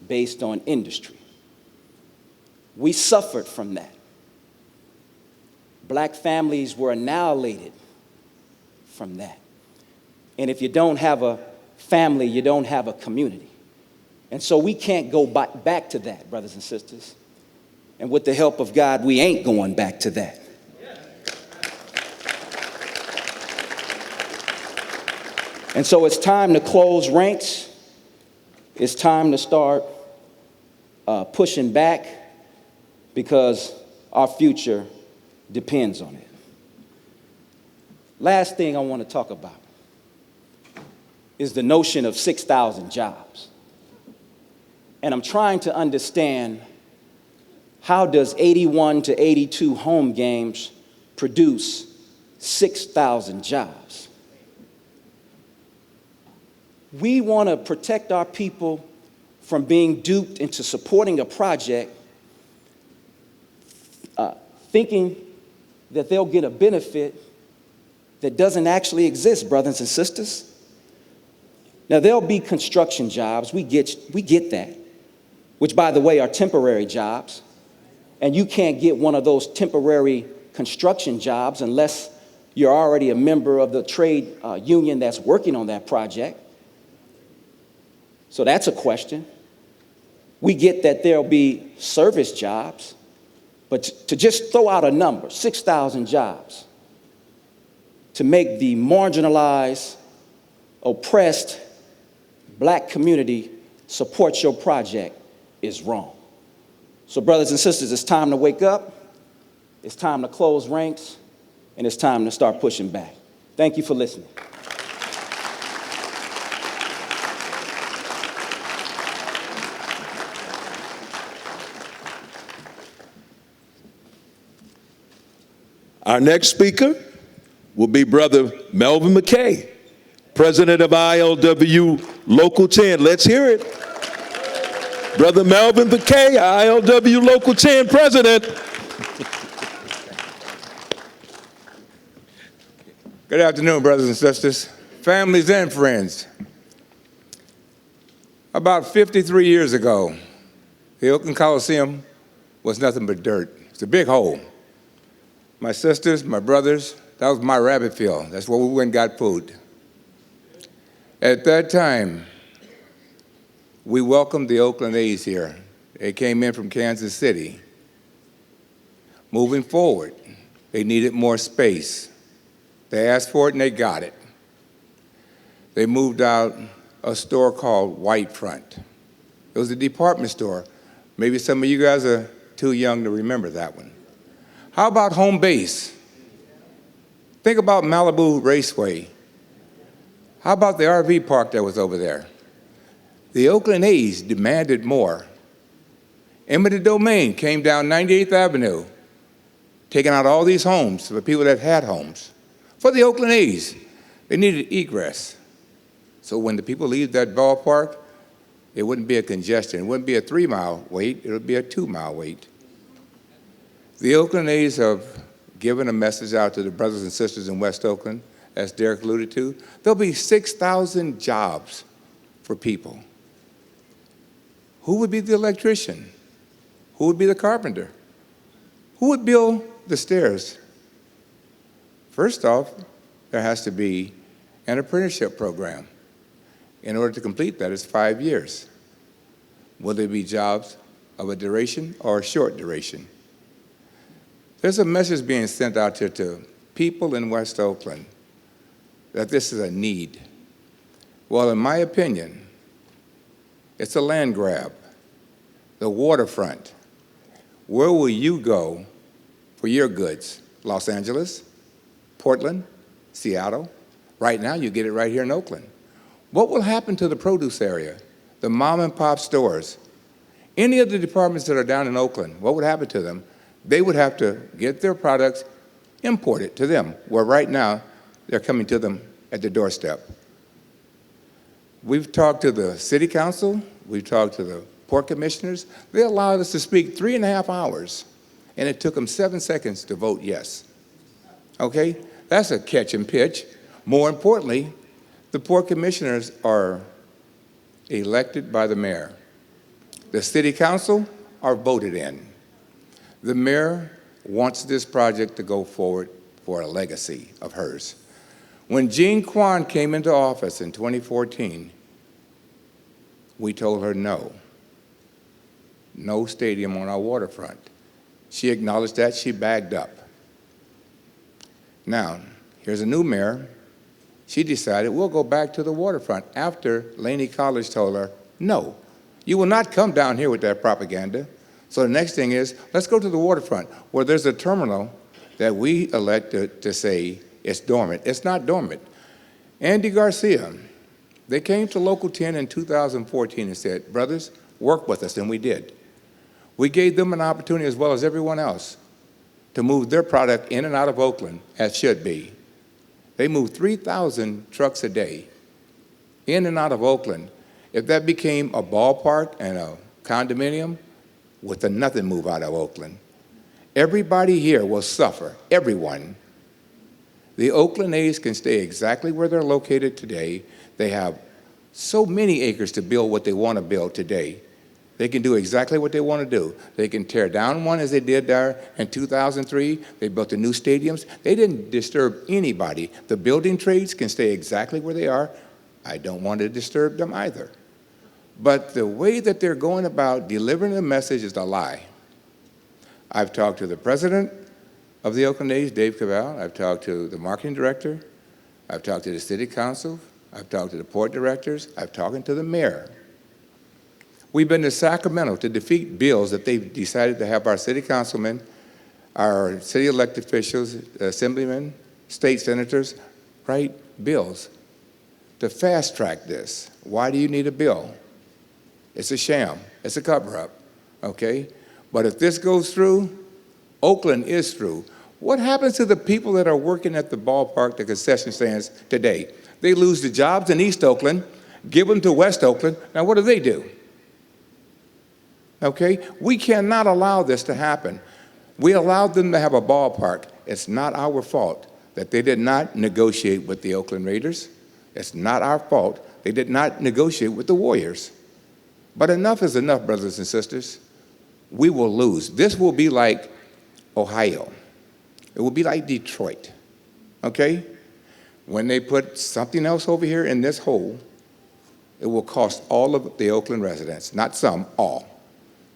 based on industry. We suffered from that. Black families were annihilated from that. And if you don't have a family, you don't have a community. And so we can't go back to that, brothers and sisters. And with the help of God, we ain't going back to that. And so it's time to close ranks. It's time to start pushing back, because our future depends on it. Last thing I want to talk about is the notion of 6,000 jobs. And I'm trying to understand how does 81 to 82 home games produce 6,000 jobs? We want to protect our people from being duped into supporting a project thinking that they'll get a benefit that doesn't actually exist, brothers and sisters. Now, there'll be construction jobs, we get that, which, by the way, are temporary jobs, and you can't get one of those temporary construction jobs unless you're already a member of the trade union that's working on that project. So that's a question. We get that there'll be service jobs, but to just throw out a number, 6,000 jobs, to make the marginalized, oppressed black community support your project is wrong. So brothers and sisters, it's time to wake up, it's time to close ranks, and it's time to start pushing back. Thank you for listening. Our next speaker will be Brother Melvin McKay, President of ILW Local 10. Let's hear it. Brother Melvin McKay, ILW Local 10 President. Good afternoon, brothers and sisters, families and friends. About 53 years ago, the Oakland Coliseum was nothing but dirt. It's a big hole. My sisters, my brothers, that was my rabbit field. That's where we went and got food. At that time, we welcomed the Oakland A's here. They came in from Kansas City. Moving forward, they needed more space. They asked for it and they got it. They moved out a store called Whitefront. It was a department store. Maybe some of you guys are too young to remember that one. How about home base? Think about Malibu Raceway. How about the RV park that was over there? The Oakland A's demanded more. Eminent domain came down 98th Avenue, taking out all these homes for people that had homes. For the Oakland A's, they needed egress. So when the people leave that ballpark, it wouldn't be a congestion. It wouldn't be a 3-mile wait, it would be a 2-mile wait. The Oakland A's have given a message out to the brothers and sisters in West Oakland, as Derek alluded to. There'll be 6,000 jobs for people. Who would be the electrician? Who would be the carpenter? Who would build the stairs? First off, there has to be an apprenticeship program. In order to complete that, it's 5 years. Will there be jobs of a duration or a short duration? There's a message being sent out here to people in West Oakland that this is a need. Well, in my opinion, it's a land grab. The waterfront. Where will you go for your goods? Los Angeles, Portland, Seattle. Right now, you get it right here in Oakland. What will happen to the produce area, the mom and pop stores? Any of the departments that are down in Oakland, what would happen to them? They would have to get their products imported to them, where right now they're coming to them at the doorstep. We've talked to the city council, we've talked to the port commissioners. They allowed us to speak 3.5 hours, and it took them 7 seconds to vote yes. Okay, that's a catch and pitch. More importantly, the port commissioners are elected by the mayor. The city council are voted in. The mayor wants this project to go forward for a legacy of hers. When Jean Quan came into office in 2014, we told her no. No stadium on our waterfront. She acknowledged that, she bagged up. Now, here's a new mayor. She decided we'll go back to the waterfront after Laney College told her, no, you will not come down here with that propaganda. So the next thing is, let's go to the waterfront, where there's a terminal that we elected to say it's dormant. It's not dormant. Andy Garcia, they came to Local 10 in 2014 and said, brothers, work with us, and we did. We gave them an opportunity as well as everyone else to move their product in and out of Oakland as should be. They move 3,000 trucks a day in and out of Oakland. If that became a ballpark and a condominium, would the nothing move out of Oakland? Everybody here will suffer, everyone. The Oakland A's can stay exactly where they're located today. They have so many acres to build what they want to build today. They can do exactly what they want to do. They can tear down one as they did there in 2003. They built the new stadiums. They didn't disturb anybody. The building trades can stay exactly where they are. I don't want to disturb them either. But the way that they're going about delivering the message is a lie. I've talked to the president of the Oakland A's, Dave Cavell. I've talked to the marketing director. I've talked to the city council. I've talked to the port directors. I've talked to the mayor. We've been to Sacramento to defeat bills that they've decided to have our city councilmen, our city elected officials, assemblymen, state senators write bills to fast track this. Why do you need a bill? It's a sham. It's a cover-up, okay? But if this goes through, Oakland is through. What happens to the people that are working at the ballpark, the concession stands today? They lose the jobs in East Oakland, give them to West Oakland. Now what do? Okay? We cannot allow this to happen. We allowed them to have a ballpark. It's not our fault that they did not negotiate with the Oakland Raiders. It's not our fault they did not negotiate with the Warriors. But enough is enough, brothers and sisters. We will lose. This will be like Ohio. It will be like Detroit, okay? When they put something else over here in this hole, it will cost all of the Oakland residents, not some, all,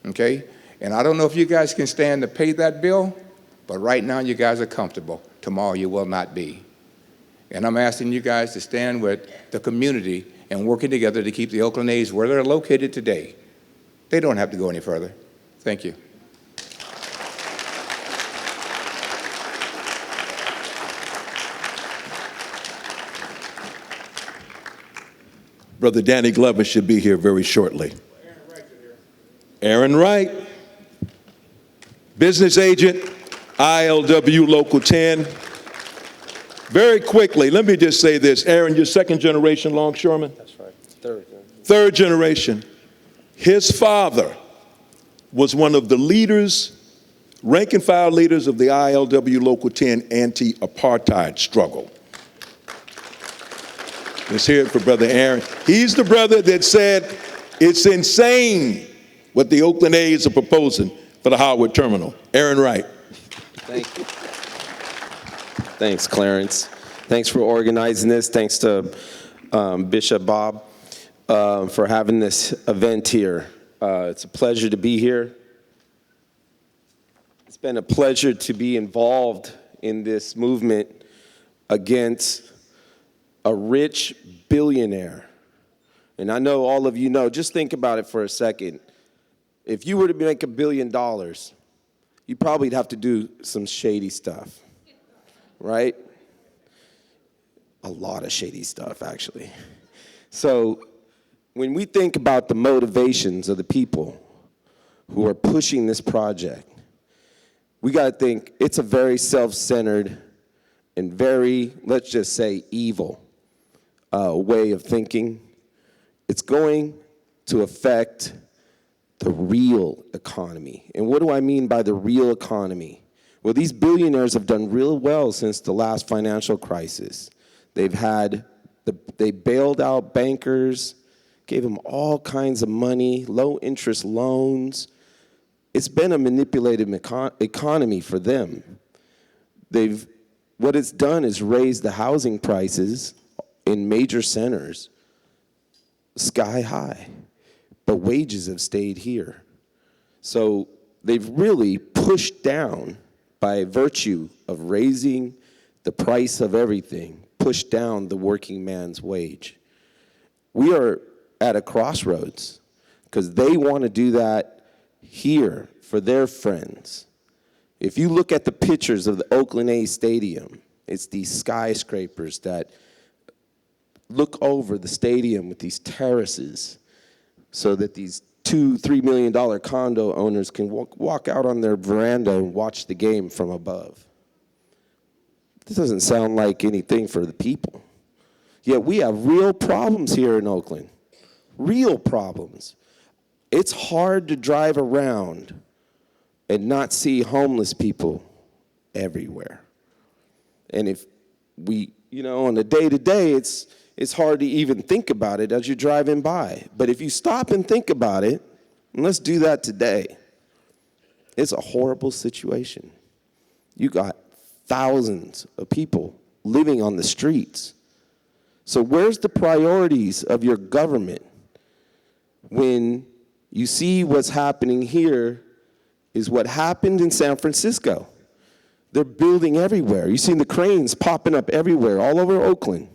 okay? And I don't know if you guys can stand to pay that bill, but right now you guys are comfortable. Tomorrow you will not be. And I'm asking you guys to stand with the community and working together to keep the Oakland A's where they're located today. They don't have to go any further. Thank you. Brother Danny Glover should be here very shortly. Aaron Wright, business agent, ILW Local 10. Very quickly, let me just say this. Aaron, you're second generation longshoreman? That's right. Third. Third generation. His father was one of the leaders, rank and file leaders of the ILW Local 10 anti-apartheid struggle. Let's hear it for Brother Aaron. He's the brother that said it's insane what the Oakland A's are proposing for the Howard Terminal. Aaron Wright. Thank you. Thanks, Clarence. Thanks for organizing this. Thanks to Bishop Bob for having this event here. It's a pleasure to be here. It's been a pleasure to be involved in this movement against a rich billionaire. And I know all of you know, just think about it for a second. If you were to make $1 billion, you probably have to do some shady stuff, right? A lot of shady stuff, actually. So when we think about the motivations of the people who are pushing this project, we got to think it's a very self-centered and very, let's just say, evil way of thinking. It's going to affect the real economy. And what do I mean by the real economy? Well, these billionaires have done real well since the last financial crisis. They bailed out bankers, gave them all kinds of money, low interest loans. It's been a manipulated economy for them. What it's done is raise the housing prices in major centers sky high, but wages have stayed here. So they've really pushed down, by virtue of raising the price of everything, pushed down the working man's wage. We are at a crossroads because they want to do that here for their friends. If you look at the pictures of the Oakland A Stadium, it's these skyscrapers that look over the stadium with these terraces so that these $2-3 million condo owners can walk out on their veranda and watch the game from above. This doesn't sound like anything for the people. Yet we have real problems here in Oakland. Real problems. It's hard to drive around and not see homeless people everywhere. And if we, on a day-to-day, it's hard to even think about it as you're driving by. But if you stop and think about it, and let's do that today, it's a horrible situation. You got thousands of people living on the streets. So where's the priorities of your government when you see what's happening here is what happened in San Francisco? They're building everywhere. You've seen the cranes popping up everywhere, all over Oakland.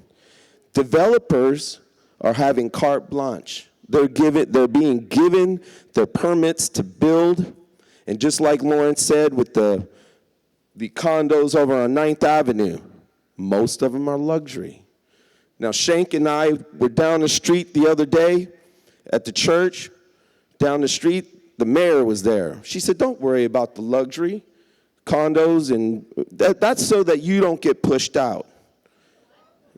Developers are having carte blanche. They're being given their permits to build. And just like Lawrence said with the condos over on 9th Avenue, most of them are luxury. Now, Shank and I were down the street the other day at the church. Down the street, the mayor was there. She said, don't worry about the luxury condos, and that's so that you don't get pushed out.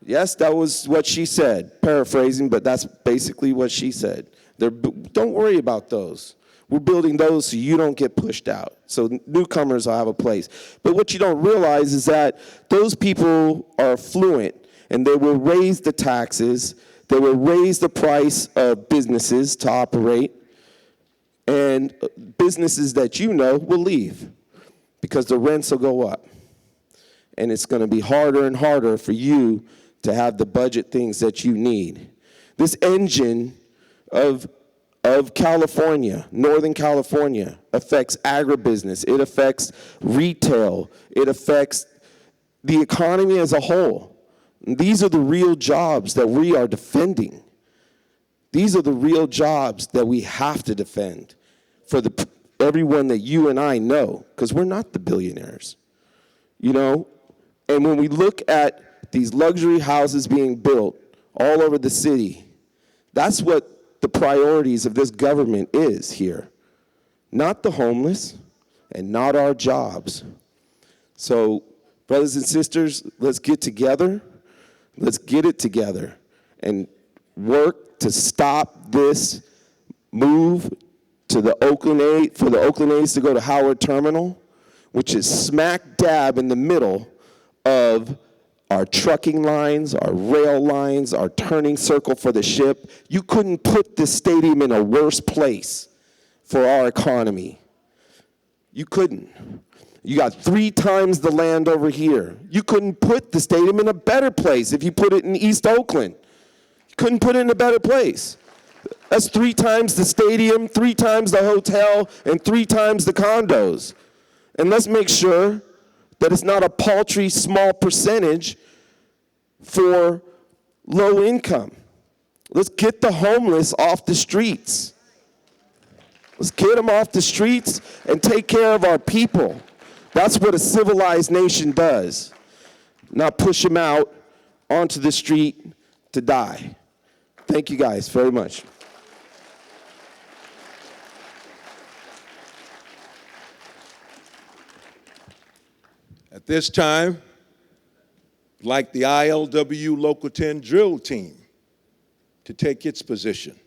Yes, that was what she said, paraphrasing, but that's basically what she said. Don't worry about those. We're building those so you don't get pushed out, so newcomers will have a place. But what you don't realize is that those people are affluent, and they will raise the taxes, they will raise the price of businesses to operate, and businesses that will leave because the rents will go up. And it's going to be harder and harder for you to have the budget things that you need. This engine of California, Northern California, affects agribusiness. It affects retail. It affects the economy as a whole. And these are the real jobs that we are defending. These are the real jobs that we have to defend for everyone that you and I know, because we're not the billionaires, And when we look at these luxury houses being built all over the city, that's what the priorities of this government is here. Not the homeless and not our jobs. So, brothers and sisters, let's get together. Let's get it together and work to stop this move to the Oakland A, for the Oakland A's to go to Howard Terminal, which is smack dab in the middle of our trucking lines, our rail lines, our turning circle for the ship. You couldn't put this stadium in a worse place for our economy. You couldn't. You got 3 times the land over here. You couldn't put the stadium in a better place if you put it in East Oakland. You couldn't put it in a better place. That's 3 times the stadium, 3 times the hotel, and 3 times the condos. And let's make sure that it's not a paltry small percentage for low income. Let's get the homeless off the streets. Let's get them off the streets and take care of our people. That's what a civilized nation does. Not push them out onto the street to die. Thank you guys very much. At this time, like the ILW Local 10 drill team to take its position.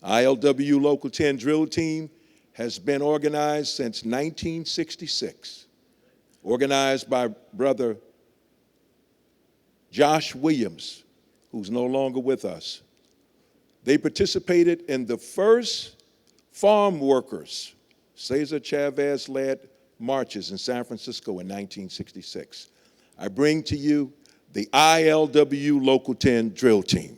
ILW Local 10 drill team has been organized since 1966, organized by Brother Josh Williams, who's no longer with us. They participated in the first farm workers, Cesar Chavez-led marches in San Francisco in 1966. I bring to you the ILW Local 10 drill team.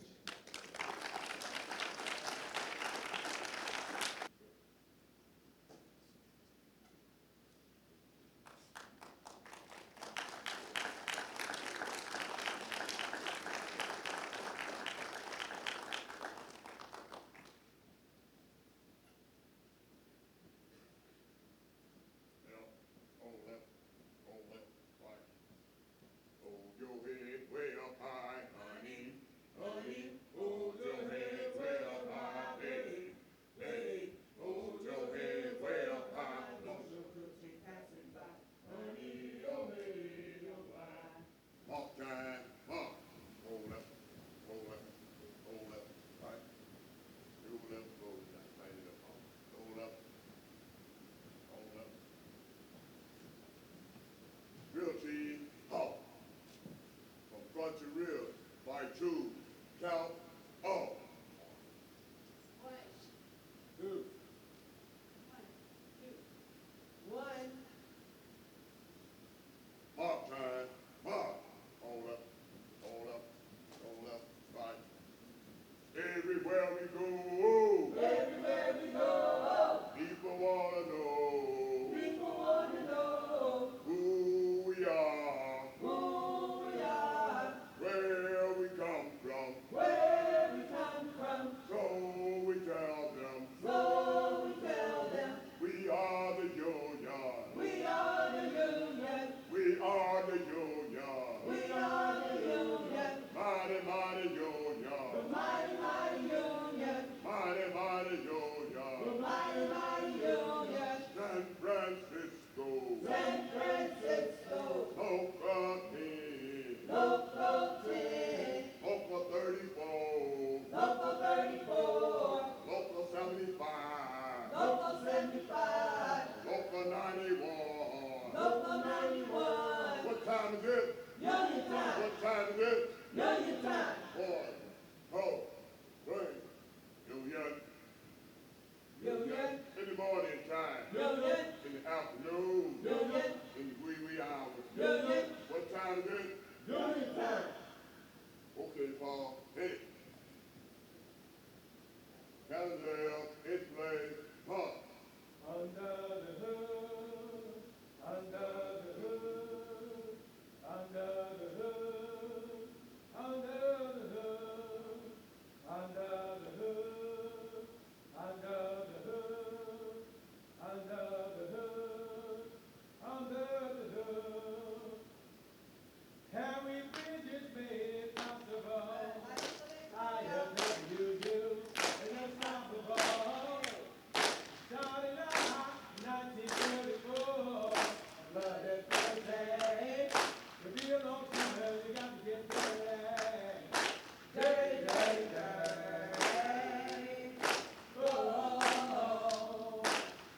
Hold your head way up high, baby. What time is it? Union time. What time is it? Union time. 1, 2, 3. Union. Union. In the morning time. Union. In the afternoon. Union. In the wee hours. Union. What time is it? Union time. Okay, Paul. Hey. Calendar, display, pump. Under the hood, under the hood, under the hood, under the hood, under the hood, under the hood, under the hood, under the hood. Harry Bridges made it possible. I have never used you, and unstoppable. Started out 1934. I love that birthday. To be a long time, you got to get dirty. Dirty, dirty, dirty. Oh,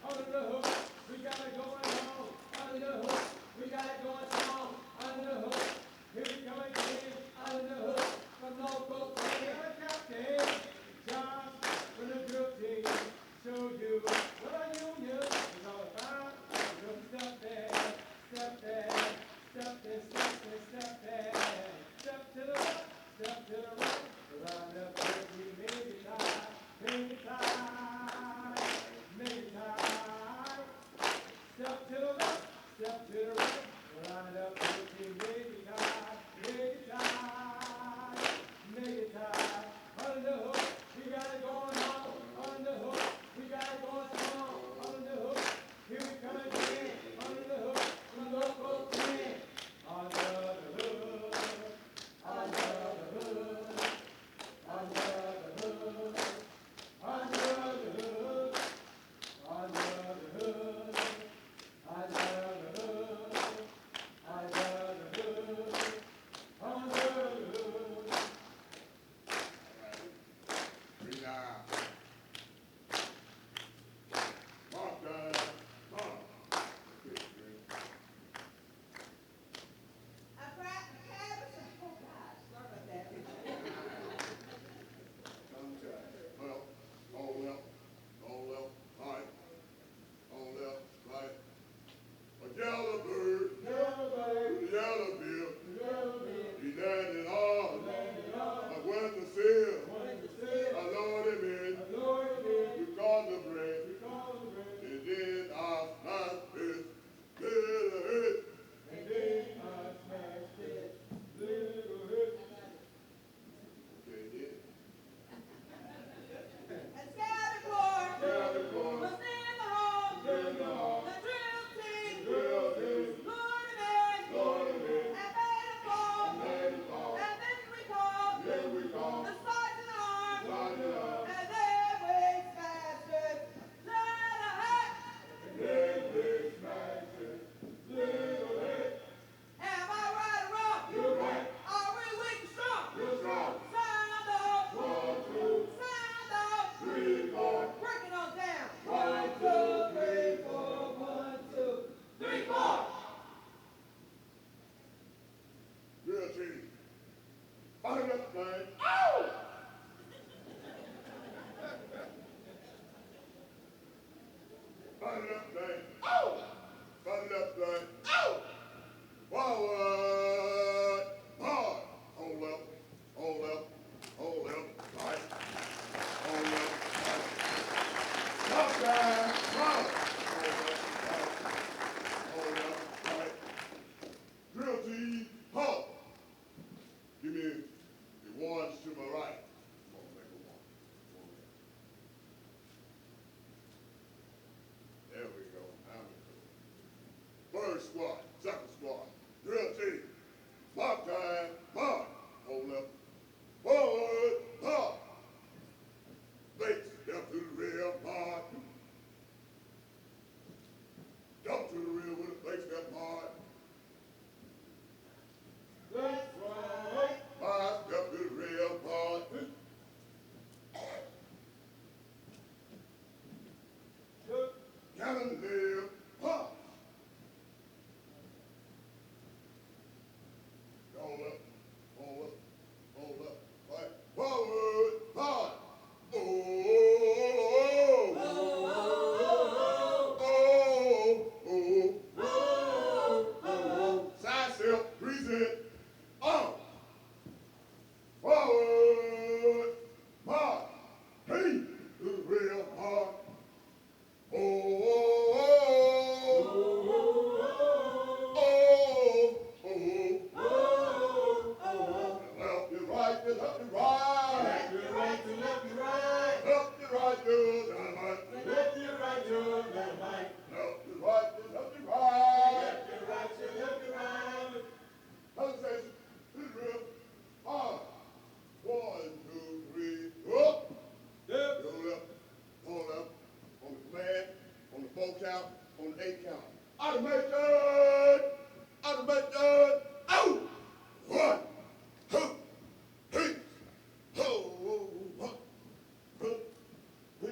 under the hook, we got it going on. Under the hook, we got it going strong. Under the hook, here we come again. Under the hook, from local player, captain. John, from the drill team, show you what our union is all about. We'll step there, step there, step there, step there, step there. Step to the left, step to the right. Around up there, we make it tight, make it tight, make it tight. Step to the left, step to the right. Around up there, we make it tight, make it tight, make it tight. Under the hook, we got it going on. Under the hook, we got it going strong. Under the hook, here we come again. Under the hook, from local team. Under the hood, under the hood, under the hood, under the hood, under the hood, under the hood, under the hood, under the hood. Breathe out. Mark down. Mark. Oh, gosh, sorry about that. Well, on left, right, on left, right. A yellow bird, yellow bill, he landed on, I went to see him, I loaded him in, we caught the bread, and then I smashed his little head. And then I smashed his little head. Okay, yeah. And Scatter Corps was in the hall. The drill team. Lord and made a call. And then we called the sergeant at arms. And then we smashed it. Little head. Am I right or wrong? You're right. Are we weak or strong? You're strong. Sound off. 1, 2. Sound off. 3, 4. Break it on down. 1, 2, 3, 4. 1, 2, 3, 4. Drill team. Fire up the thing. Oh! Fire up the thing. Oh! Fire up the thing. Oh! Forward. Hard. On left. On left. On left. Right. On left. Right. Stop there. Right. On left. Right. On left. Right. Drill team. Halt. Give me the ones to my right. Come on, make a one. There we go. Now we go. First squad, second squad, drill team. Mark time, mark. Hold up. Forward, mark. Fake step to the rear, mark. Jump to the rear with a fake step, mark. That's right. 5 step to the rear, mark. Cannon live, mark. count, on the 8 count. Automation! Automation! Out! 1, 2, 3, 4, 1, 2, 3,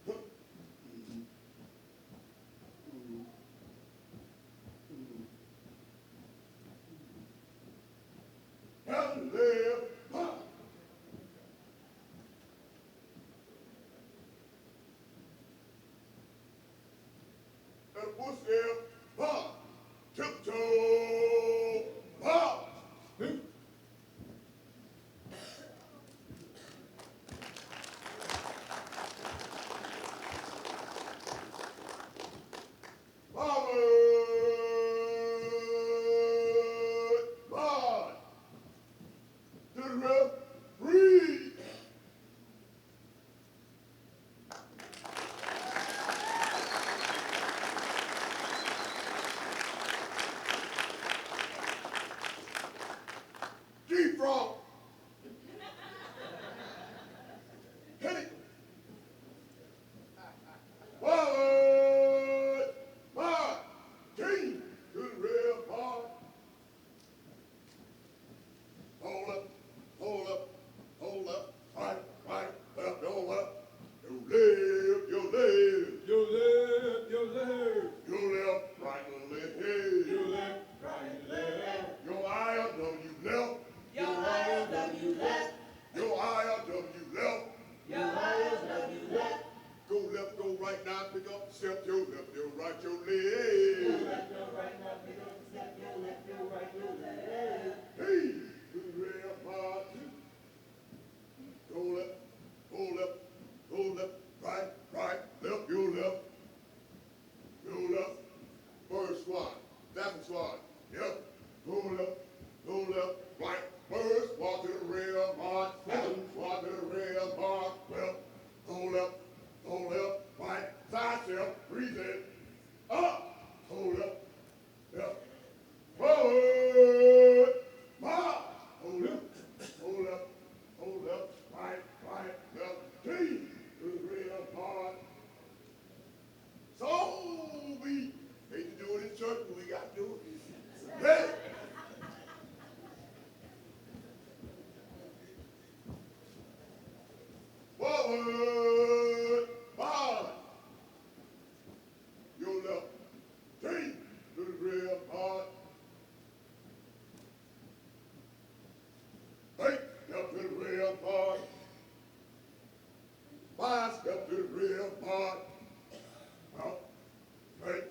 4. Down there, and a push there, pop, tiptoe, pop. Forward, march. To the left, breathe. G-frog. Hit it. Forward, march. Team to the rear, march. Hold up, hold up, hold up. Right, left, hold up. Your left, your left. Your left, your left. Your left, right, left, hey. Your left, right, left. Your IOW left. Your IOW left. Your IOW left. Your IOW left. Go left, go right now, pick up the step. Your left, your right, your left. Your left, your right now, pick up the step. Your left, your right, your left. Hey, to the rear, part 2. Go left, go left, go left, right, left, your left. Your left. First squad, second squad. Yep. Go left, right. First, walk to the rear, march. Second, walk to the rear, march. Left, go left, right. Side step, reset. Up, hold up, left. Forward, march. Hold up, right, left. Team to the rear, march. So we hate to do it in church, but we got to do it. Hey! Forward, march. Your left, team to the rear, march. Right, step to the rear, march. 5 step to the rear, march. Out, right,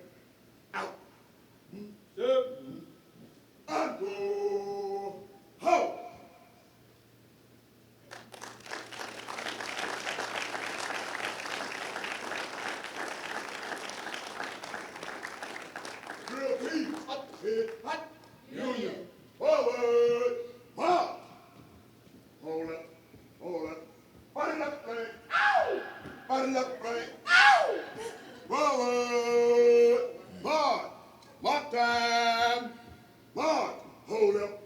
out. Step, and go, ho! Drill team, up, head, hot, union. Forward, march. Hold up, body left flank, ow! Body left flank, ow! Forward, march. Mark time, march. Hold up.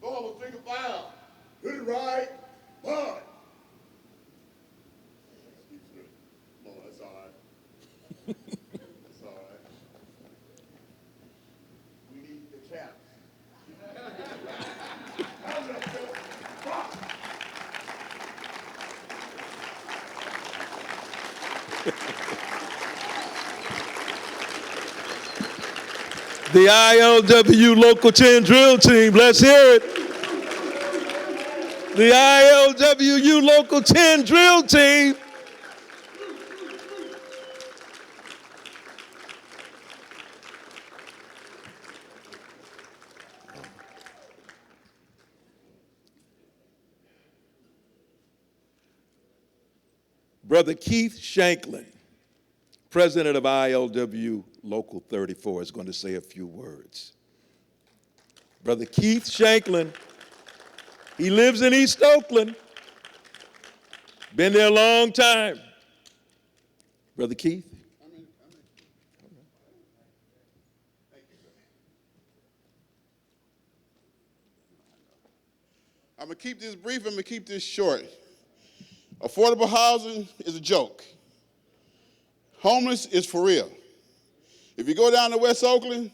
Almost take a file. To the right, march. Come on, that's all right. That's all right. We need the chaps. The ILW Local 10 Drill Team, let's hear it. The ILWU Local 10 Drill Team. Brother Keith Shanklin, president of ILW Local 34, is going to say a few words. Brother Keith Shanklin, he lives in East Oakland, been there a long time. Brother Keith. I'm going to keep this brief, I'm going to keep this short. Affordable housing is a joke. Homeless is for real. If you go down to West Oakland,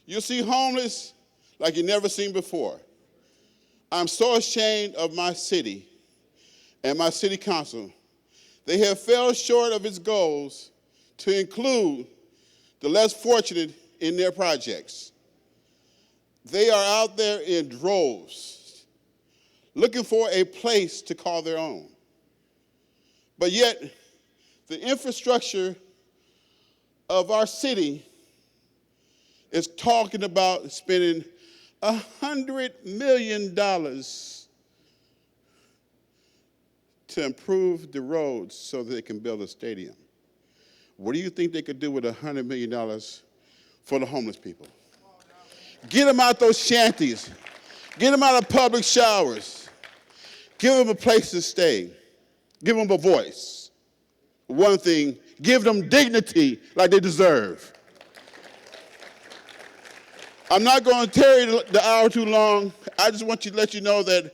you'll see homeless like you've never seen before. I'm so ashamed of my city and my city council. They have fell short of its goals to include the less fortunate in their projects. They are out there in droves, looking for a place to call their own. But yet, the infrastructure of our city is talking about spending $100 million to improve the roads so that they can build a stadium. What do you think they could do with $100 million for the homeless people? Get them out those shanties. Get them out of public showers. Give them a place to stay. Give them a voice. One thing, give them dignity like they deserve. I'm not going to tarry the hour too long. I just want to let you know that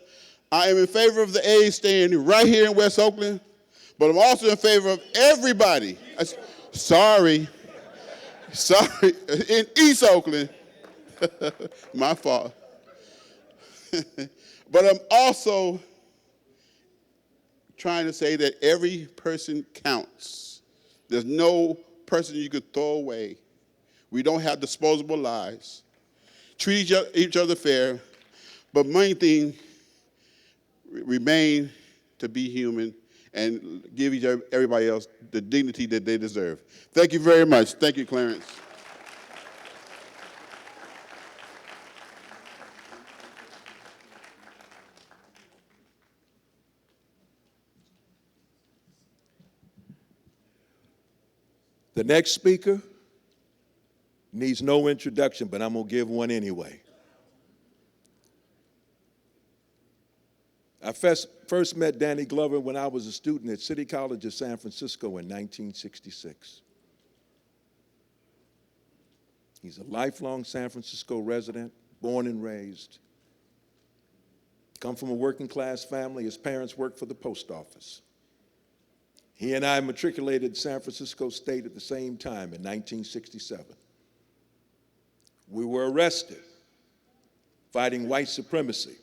I am in favor of the A's staying right here in West Oakland, but I'm also in favor of everybody. Sorry, in East Oakland. My fault. But I'm also trying to say that every person counts. There's no person you could throw away. We don't have disposable lives. Treat each other fair, but main thing, remain to be human and give everybody else the dignity that they deserve. Thank you very much. Thank you, Clarence. The next speaker needs no introduction, but I'm going to give one anyway. I first met Danny Glover when I was a student at City College of San Francisco in 1966. He's a lifelong San Francisco resident, born and raised. Come from a working class family. His parents worked for the post office. He and I matriculated San Francisco State at the same time in 1967. We were arrested, fighting white supremacy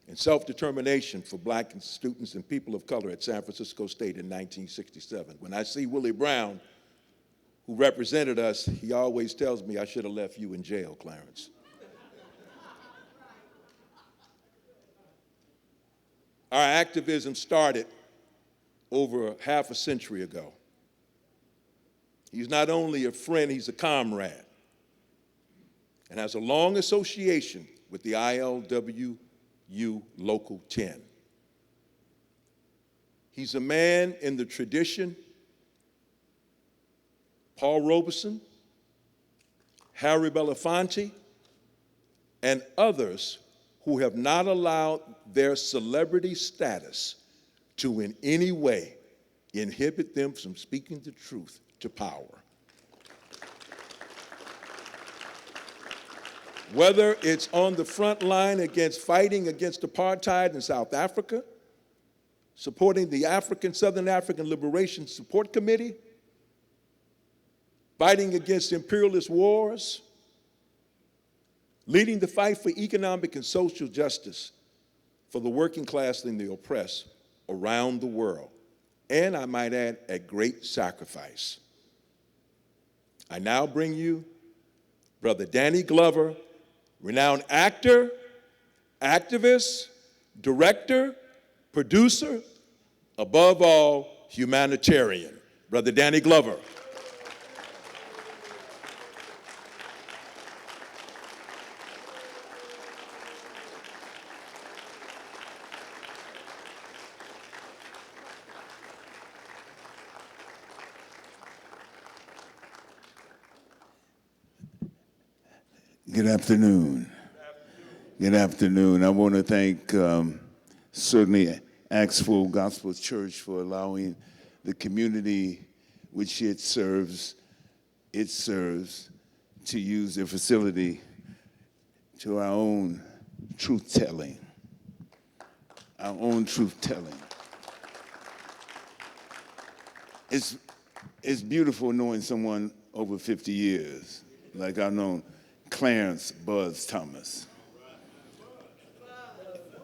and self-determination for black students and people of color at San Francisco State in 1967. When I see Willie Brown, who represented us, he always tells me I should have left you in jail, Clarence. Our activism started over half a century ago. He's not only a friend, he's a comrade, and has a long association with the ILWU Local 10. He's a man in the tradition Paul Robeson, Harry Belafonte, and others who have not allowed their celebrity status to in any way inhibit them from speaking the truth to power. Whether it's on the front line against fighting against apartheid in South Africa, supporting the Southern African Liberation Support Committee, fighting against imperialist wars, leading the fight for economic and social justice for the working class and the oppressed around the world, and I might add, at great sacrifice. I now bring you Brother Danny Glover, renowned actor, activist, director, producer, above all, humanitarian. Brother Danny Glover. Good afternoon. Good afternoon. I want to thank certainly Acts Full Gospel Church for allowing the community which it serves to use their facility to our own truth-telling. our own truth-telling. It's beautiful knowing someone over 50 years, like I've known Clarence Buzz Thomas.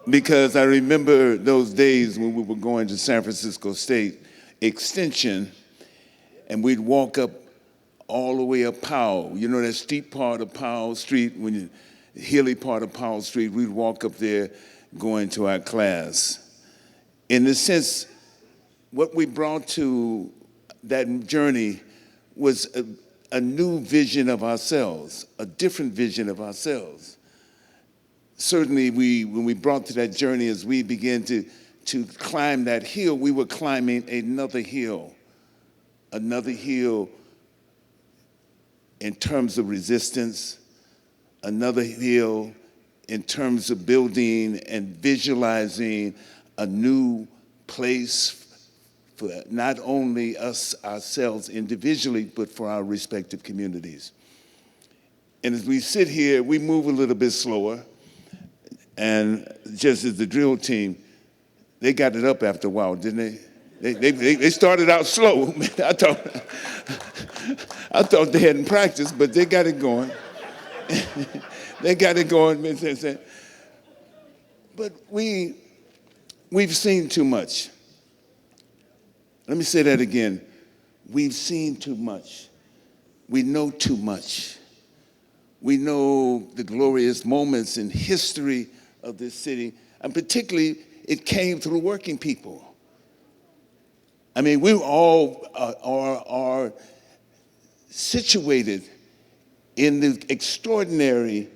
Because I remember those days when we were going to San Francisco State Extension, and we'd walk up all the way up Powell. You know that steep part of Powell Street, hilly part of Powell Street, we'd walk up there going to our class. In a sense, what we brought to that journey was a new vision of ourselves, a different vision of ourselves. Certainly, when we brought to that journey, as we began to climb that hill, we were climbing another hill in terms of resistance, another hill in terms of building and visualizing a new place for not only us, ourselves individually, but for our respective communities. And as we sit here, we move a little bit slower. And just as the drill team, they got it up after a while, didn't they? They started out slow. I thought they hadn't practiced, but they got it going. They got it going. But we've seen too much. Let me say that again. We've seen too much. We know too much. We know the glorious moments in history of this city, and particularly it came through working people. I mean, we all are situated in the extraordinary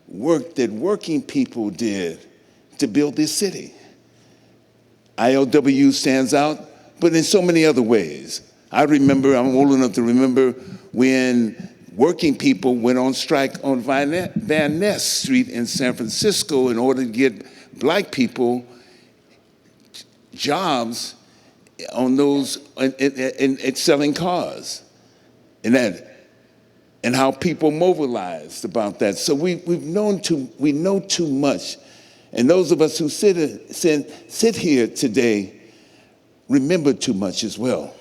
work that working people did to build this city. ILWU stands out, but in so many other ways. I'm old enough to remember when working people went on strike on Van Ness Street in San Francisco in order to get black people jobs on those in selling cars, and how people mobilized about that. So we know too much, and those of us who sit here today remember too much as well.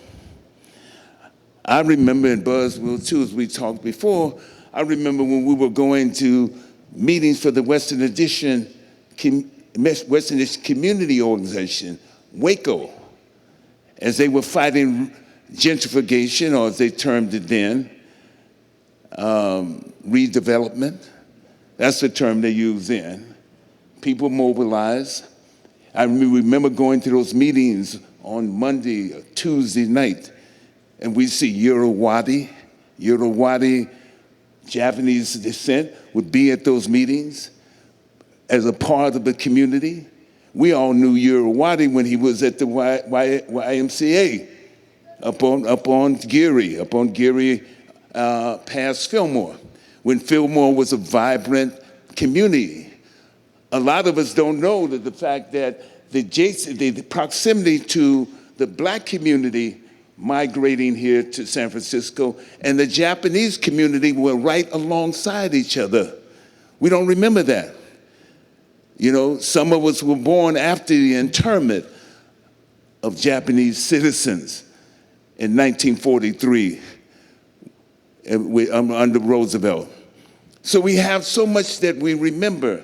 I remember, and Buzz will too, as we talked before, I remember when we were going to meetings for the Western Addition Community Organization, Waco, as they were fighting gentrification, or as they termed it then, redevelopment. That's the term they used then. People mobilized. I remember going to those meetings on Monday or Tuesday night, and we see Yerowati, Japanese descent, would be at those meetings as a part of the community. We all knew Yerowati when he was at the YMCA up on Geary, past Fillmore, when Fillmore was a vibrant community. A lot of us don't know that the fact that the proximity to the black community migrating here to San Francisco and the Japanese community were right alongside each other. We don't remember that. You know, some of us were born after the internment of Japanese citizens in 1943 under Roosevelt. So we have so much that we remember,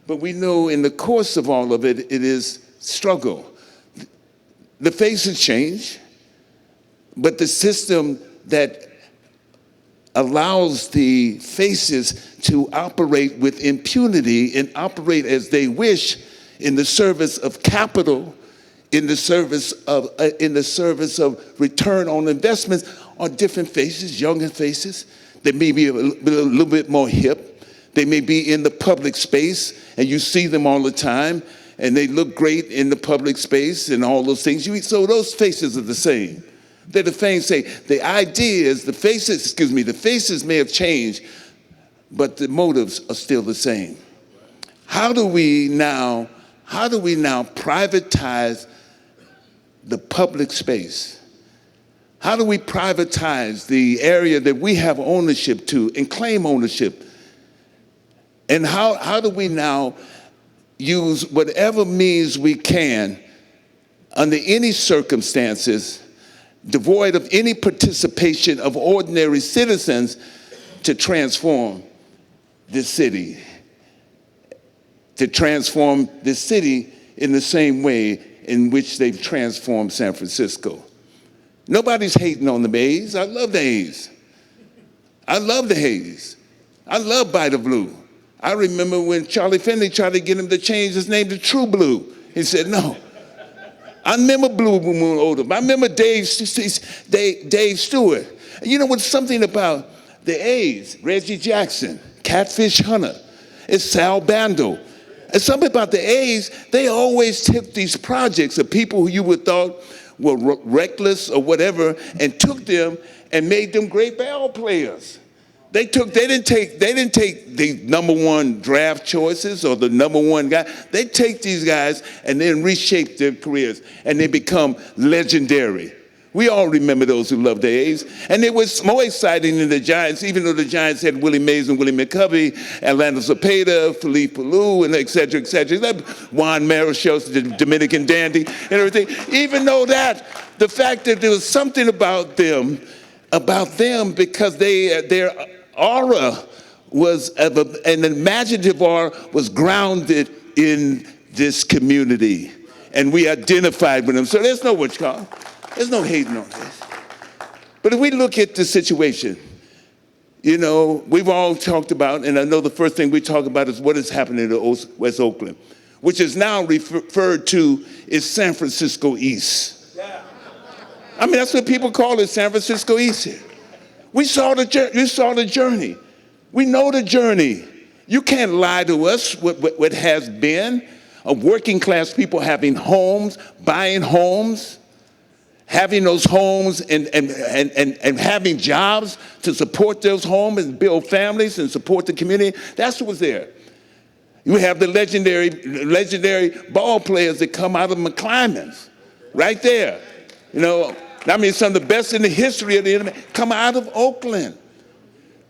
but we know in the course of all of it, it is struggle. The faces change, but the system that allows the faces to operate with impunity and operate as they wish in the service of capital, in the service of return on investments, are different faces, younger faces. They may be a little bit more hip. They may be in the public space, and you see them all the time, and they look great in the public space and all those things. So those faces are the same. They're the same. The idea is the faces may have changed, but the motives are still the same. How do we now privatize the public space? How do we privatize the area that we have ownership to and claim ownership? And how do we now use whatever means we can under any circumstances, devoid of any participation of ordinary citizens, to transform this city. To transform this city in the same way in which they've transformed San Francisco. Nobody's hating on the A's. I love the A's. I love the A's. I love By the Blue. I remember when Charlie Finley tried to get him to change his name to True Blue. He said, no. I remember Blue Moon Odom. I remember Dave Stewart. You know what's something about the A's? Reggie Jackson, Catfish Hunter, it's Sal Bando. And something about the A's, they always took these projects of people who you would thought were reckless or whatever, and took them and made them great ball players. They didn't take the number one draft choices or the number one guy. They take these guys and then reshape their careers, and they become legendary. We all remember those who loved the A's. And it was more exciting than the Giants, even though the Giants had Willie Mays and Willie McCovey, Orlando Cepeda, Philippe Pelou, and et cetera, et cetera. Juan Marichal, the Dominican dandy, and everything. Even though that, the fact that there was something about them because their aura was, an imaginative aura was grounded in this community. And we identified with them. So there's no what you call. There's no hating on this. But if we look at the situation, you know, we've all talked about, and I know the first thing we talk about is what is happening to West Oakland, which is now referred to as San Francisco East. I mean, that's what people call it, San Francisco East here. You saw the journey. We know the journey. You can't lie to us what has been of working class people having homes, buying homes, having those homes and having jobs to support those homes and build families and support the community. That's what was there. You have the legendary ball players that come out of McClymonds, right there. You know, I mean, some of the best in the history of the internet come out of Oakland.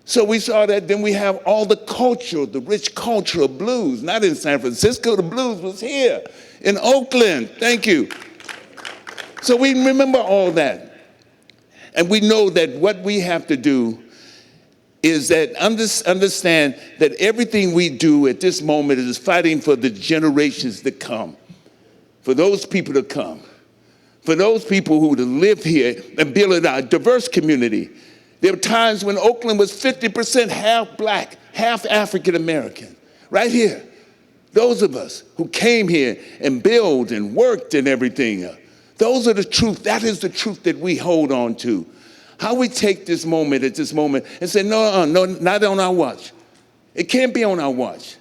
So we saw that. Then we have all the culture, the rich culture of blues. Not in San Francisco, the blues was here in Oakland. Thank you. So we remember all that. And we know that what we have to do is that understand that everything we do at this moment is fighting for the generations to come, for those people to come, for those people who to live here and build a diverse community. There were times when Oakland was 50% half black, half African American, right here. Those of us who came here and built and worked and everything. Those are the truth. That is the truth that we hold on to. How we take this moment at this moment and say, no, not on our watch. It can't be on our watch.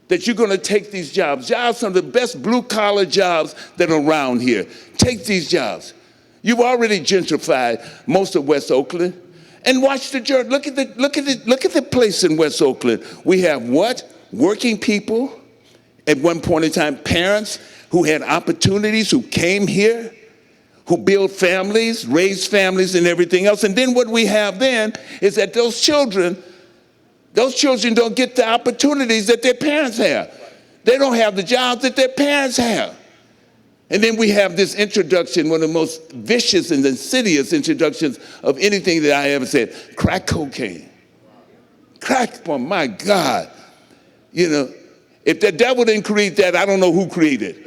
That you're going to take these jobs, some of the best blue-collar jobs that are around here. Take these jobs. You've already gentrified most of West Oakland. And watch the journey. Look at the place in West Oakland. We have what? Working people, at one point in time, parents who had opportunities, who came here, who build families, raise families and everything else. And then what we have then is that those children don't get the opportunities that their parents have. They don't have the jobs that their parents have. And then we have this introduction, one of the most vicious and insidious introductions of anything that I ever said, crack cocaine. Crack, oh my God. You know, if the devil didn't create that, I don't know who created it.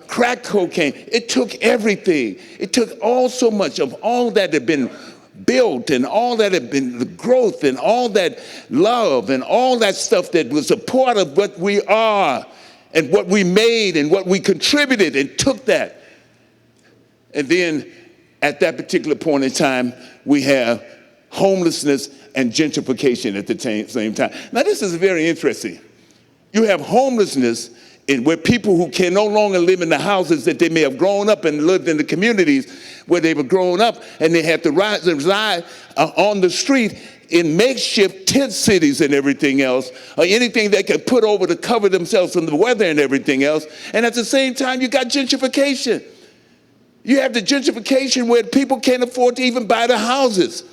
Crack cocaine. It took everything. It took so much of all that had been built and all that had been the growth and all that love and all that stuff that was a part of what we are and what we made and what we contributed, and took that. And then at that particular point in time, we have homelessness and gentrification at the same time. Now this is very interesting. You have homelessness where people who can no longer live in the houses that they may have grown up and lived in the communities where they were growing up, and they had to reside on the street in makeshift tent cities and everything else, or anything they could put over to cover themselves from the weather and everything else. And at the same time, you got gentrification. You have the gentrification where people can't afford to even buy the houses.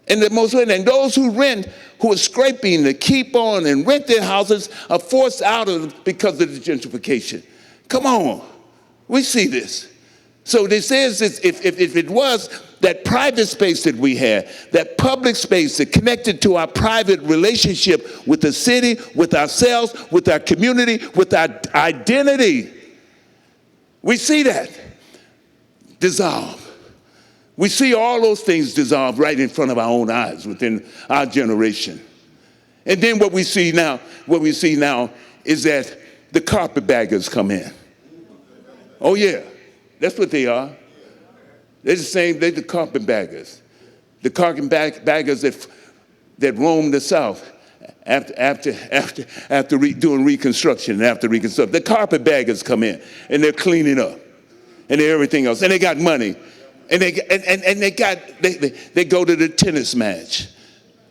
And and those who rent, who are scraping to keep on and rent their houses, are forced out of because of the gentrification. Come on, we see this. So this is, if it was that private space that we had, that public space that connected to our private relationship with the city, with ourselves, with our community, with our identity, we see that dissolve. We see all those things dissolve right in front of our own eyes within our generation. And then what we see now is that the carpetbaggers come in. Oh yeah, that's what they are. They're the carpetbaggers. The carpetbaggers that roam the South after doing reconstruction and after reconstruction. The carpetbaggers come in and they're cleaning up and everything else. And they got money. And they go to the tennis match.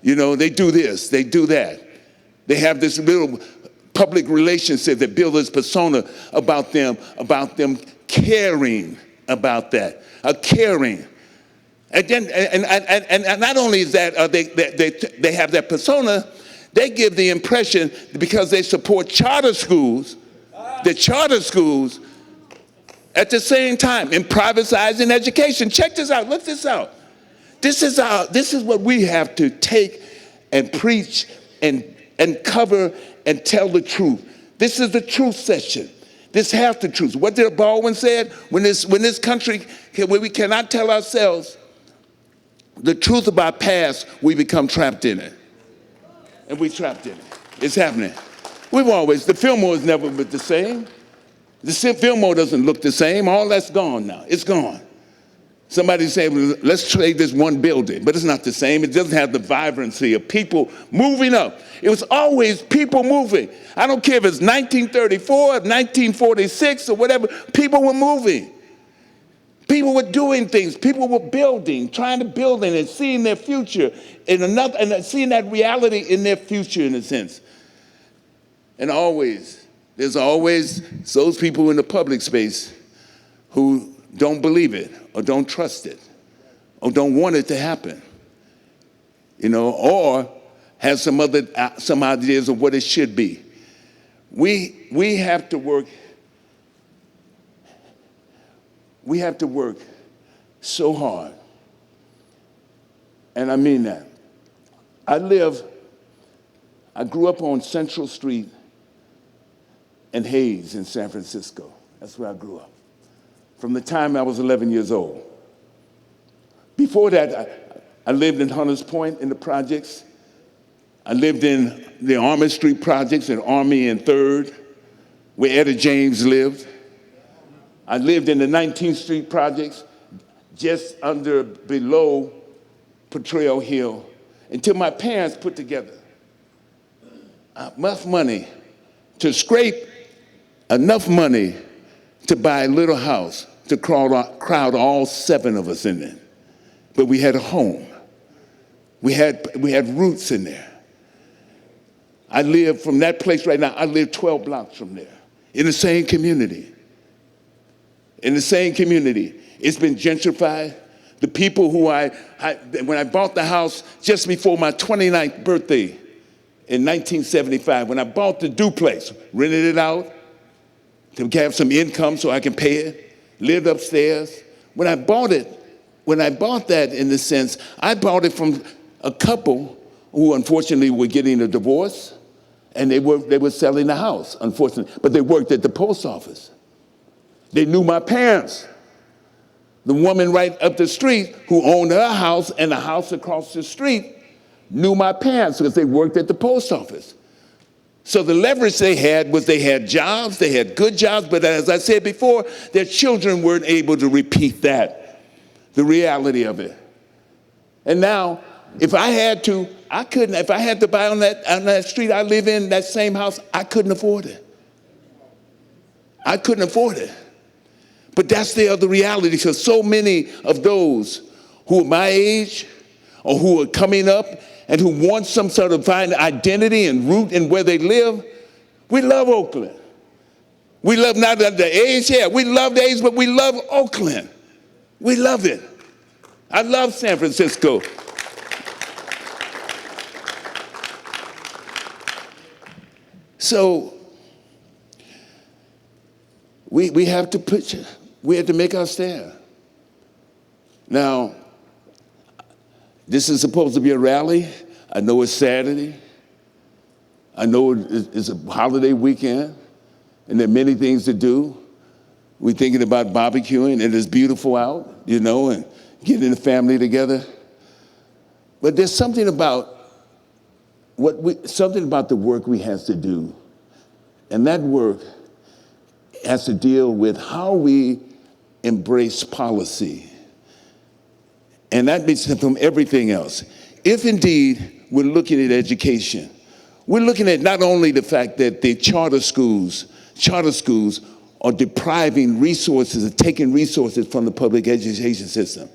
You know, they do this, they do that. They have this little public relationship that builds this persona about them caring about that, caring. And then, and not only is that they have that persona, they give the impression, because they support charter schools, the charter schools, at the same time, in privatizing education. Check this out, look this out. This is what we have to take and preach and cover and tell the truth. This is the truth session. This half the truth. What did Baldwin said? When this country, where we cannot tell ourselves the truth of our past, we become trapped in it. And we trapped in it. It's happening. The Fillmore has never been the same. The Fillmore doesn't look the same. All that's gone now. It's gone. Somebody say, well, let's trade this one building, but it's not the same. It doesn't have the vibrancy of people moving up. It was always people moving. I don't care if it's 1934, 1946, or whatever. People were moving. People were doing things. People were building, trying to build and seeing their future and seeing that reality in their future, in a sense. And there's always those people in the public space who don't believe it or don't trust it or don't want it to happen, or have some ideas of what it should be. We have to work. We have to work so hard, and I mean that. I grew up on Central Street and Hayes in San Francisco. That's where I grew up, from the time I was 11 years old. Before that, I lived in Hunters Point in the projects. I lived in the Armory Street projects in Army and 3rd, where Etta James lived. I lived in the 19th Street projects, just below Potrero Hill, until my parents put together enough money to scrape enough money to buy a little house to crowd all 7 of us in it. But we had a home. We had roots in there. I live from that place right now. I live 12 blocks from there, in the same community. In the same community. It's been gentrified. The people who when I bought the house just before my 29th birthday in 1975, when I bought the duplex, rented it out to have some income so I can pay it, lived upstairs. When I bought that, in the sense, I bought it from a couple who unfortunately were getting a divorce, and they were selling the house, unfortunately, but they worked at the post office. They knew my parents. The woman right up the street who owned her house and the house across the street knew my parents because they worked at the post office. So the leverage they had was they had jobs, they had good jobs, but as I said before, their children weren't able to repeat that, the reality of it. And now, if I had to buy on that street I live in, that same house, I couldn't afford it. I couldn't afford it. But that's the other reality, because so many of those who are my age or who are coming up and who want some sort of find identity and root in where they live, we love Oakland. We love not the A's, we love the A's, but we love Oakland. We love it. I love San Francisco. So we have to make our stand. Now, this is supposed to be a rally. I know it's Saturday. I know it's a holiday weekend, and there are many things to do. We're thinking about barbecuing, and it's beautiful out, and getting the family together. But there's something about the work we have to do, and that work has to deal with how we embrace policy. And that means from everything else. If indeed we're looking at education, we're looking at not only the fact that the charter schools are depriving resources, and taking resources from the public education system.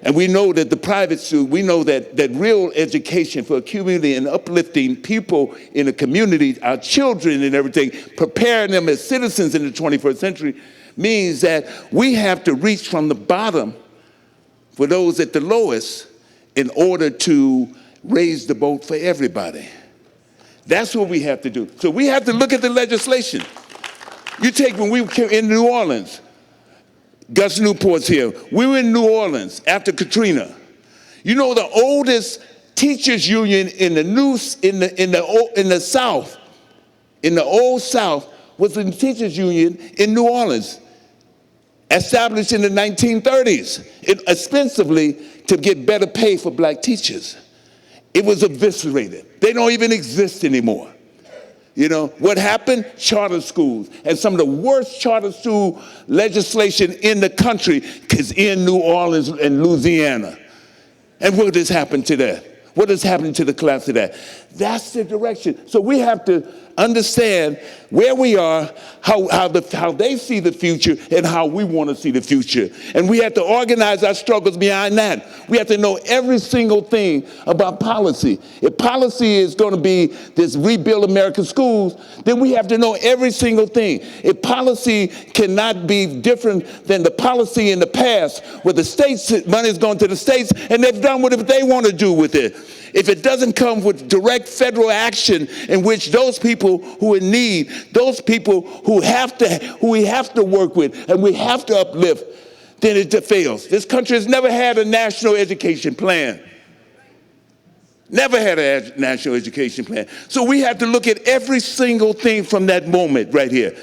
And we know that the private school, we know that real education for a community and uplifting people in a community, our children and everything, preparing them as citizens in the 21st century, means that we have to reach from the bottom for those at the lowest in order to raise the boat for everybody. That's what we have to do. So we have to look at the legislation. You take when we were in New Orleans, Gus Newport's here. We were in New Orleans after Katrina. You know, the oldest teachers union in the South, in the old South, was the teachers union in New Orleans, established in the 1930s, ostensibly to get better pay for black teachers. It was eviscerated. They don't even exist anymore. What happened? Charter schools. And some of the worst charter school legislation in the country is in New Orleans and Louisiana. And what has happened to that? What has happened to the collapse of that? That's the direction. So we have to understand where we are, how they see the future, and how we want to see the future. And we have to organize our struggles behind that. We have to know every single thing about policy. If policy is going to be this rebuild American schools, then we have to know every single thing. If policy cannot be different than the policy in the past, where the states, money is going to the states, and they've done whatever they want to do with it. If it doesn't come with direct federal action in which those people who are in need, those people who we have to work with and we have to uplift, then it fails. This country has never had a national education plan. Never had a national education plan. So we have to look at every single thing from that moment right here.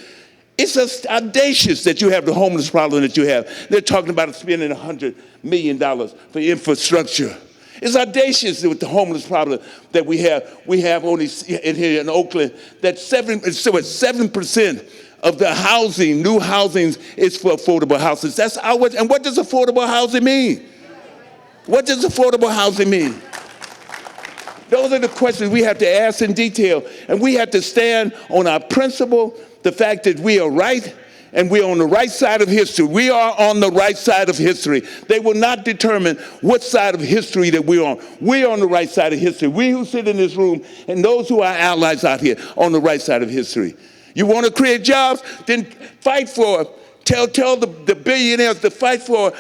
It's just audacious that you have the homeless problem that you have. They're talking about spending $100 million for infrastructure. It's audacious with the homeless problem that we have. We have only here in Oakland that 7% of the housing, new housing, is for affordable houses. And what does affordable housing mean? What does affordable housing mean? Those are the questions we have to ask in detail, and we have to stand on our principle, the fact that we are right. And we're on the right side of history. We are on the right side of history. They will not determine what side of history that we're on. We're on the right side of history. We who sit in this room and those who are allies out here on the right side of history. You want to create jobs? Then fight for, tell the billionaires to fight for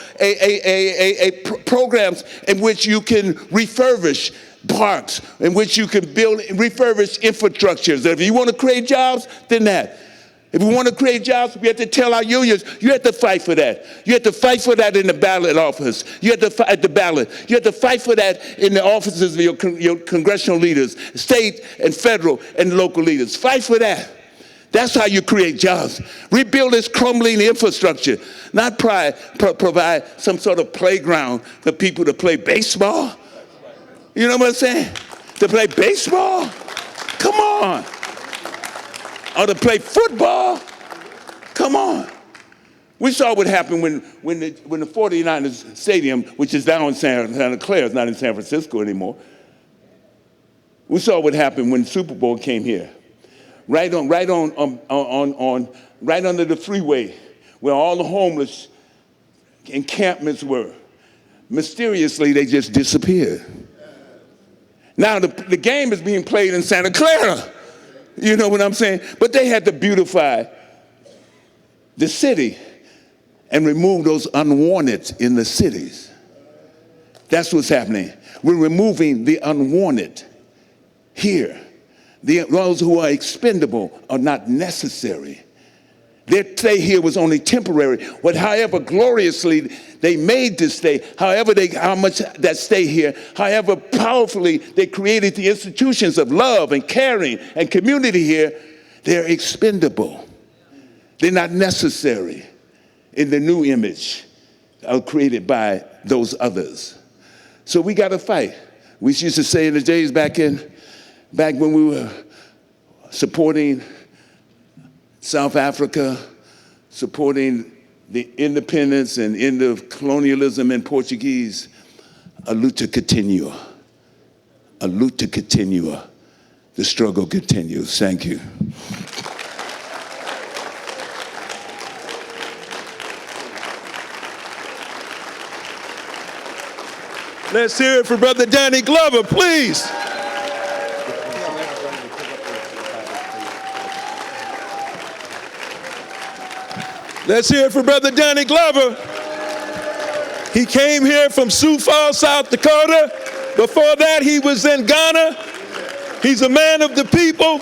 programs in which you can refurbish parks, in which you can refurbish infrastructures. If you want to create jobs, then that. If we want to create jobs, we have to tell our unions, you have to fight for that. You have to fight for that in the ballot office. You have to fight the ballot. You have to fight for that in the offices of your congressional leaders, state and federal and local leaders. Fight for that. That's how you create jobs. Rebuild this crumbling infrastructure, not provide some sort of playground for people to play baseball. You know what I'm saying? To play baseball? Come on. Or to play football? Come on. We saw what happened when the 49ers stadium, which is down in Santa Clara, it's not in San Francisco anymore. We saw what happened when the Super Bowl came here. Right under the freeway where all the homeless encampments were. Mysteriously, they just disappeared. Now the game is being played in Santa Clara. You know what I'm saying? But they had to beautify the city and remove those unwanted in the cities. That's what's happening. We're removing the unwanted here. Those who are expendable are not necessary. Their stay here was only temporary. However gloriously they made this stay, how much that stay here, however powerfully they created the institutions of love and caring and community here, they're expendable. They're not necessary in the new image created by those others. So we got to fight. We used to say in the days back when we were supporting South Africa, supporting the independence and end of colonialism in Portuguese, a luta continua. A luta continua. The struggle continues. Thank you. Let's hear it for Brother Danny Glover, please. Let's hear it for Brother Danny Glover. He came here from Sioux Falls, South Dakota. Before that, he was in Ghana. He's a man of the people.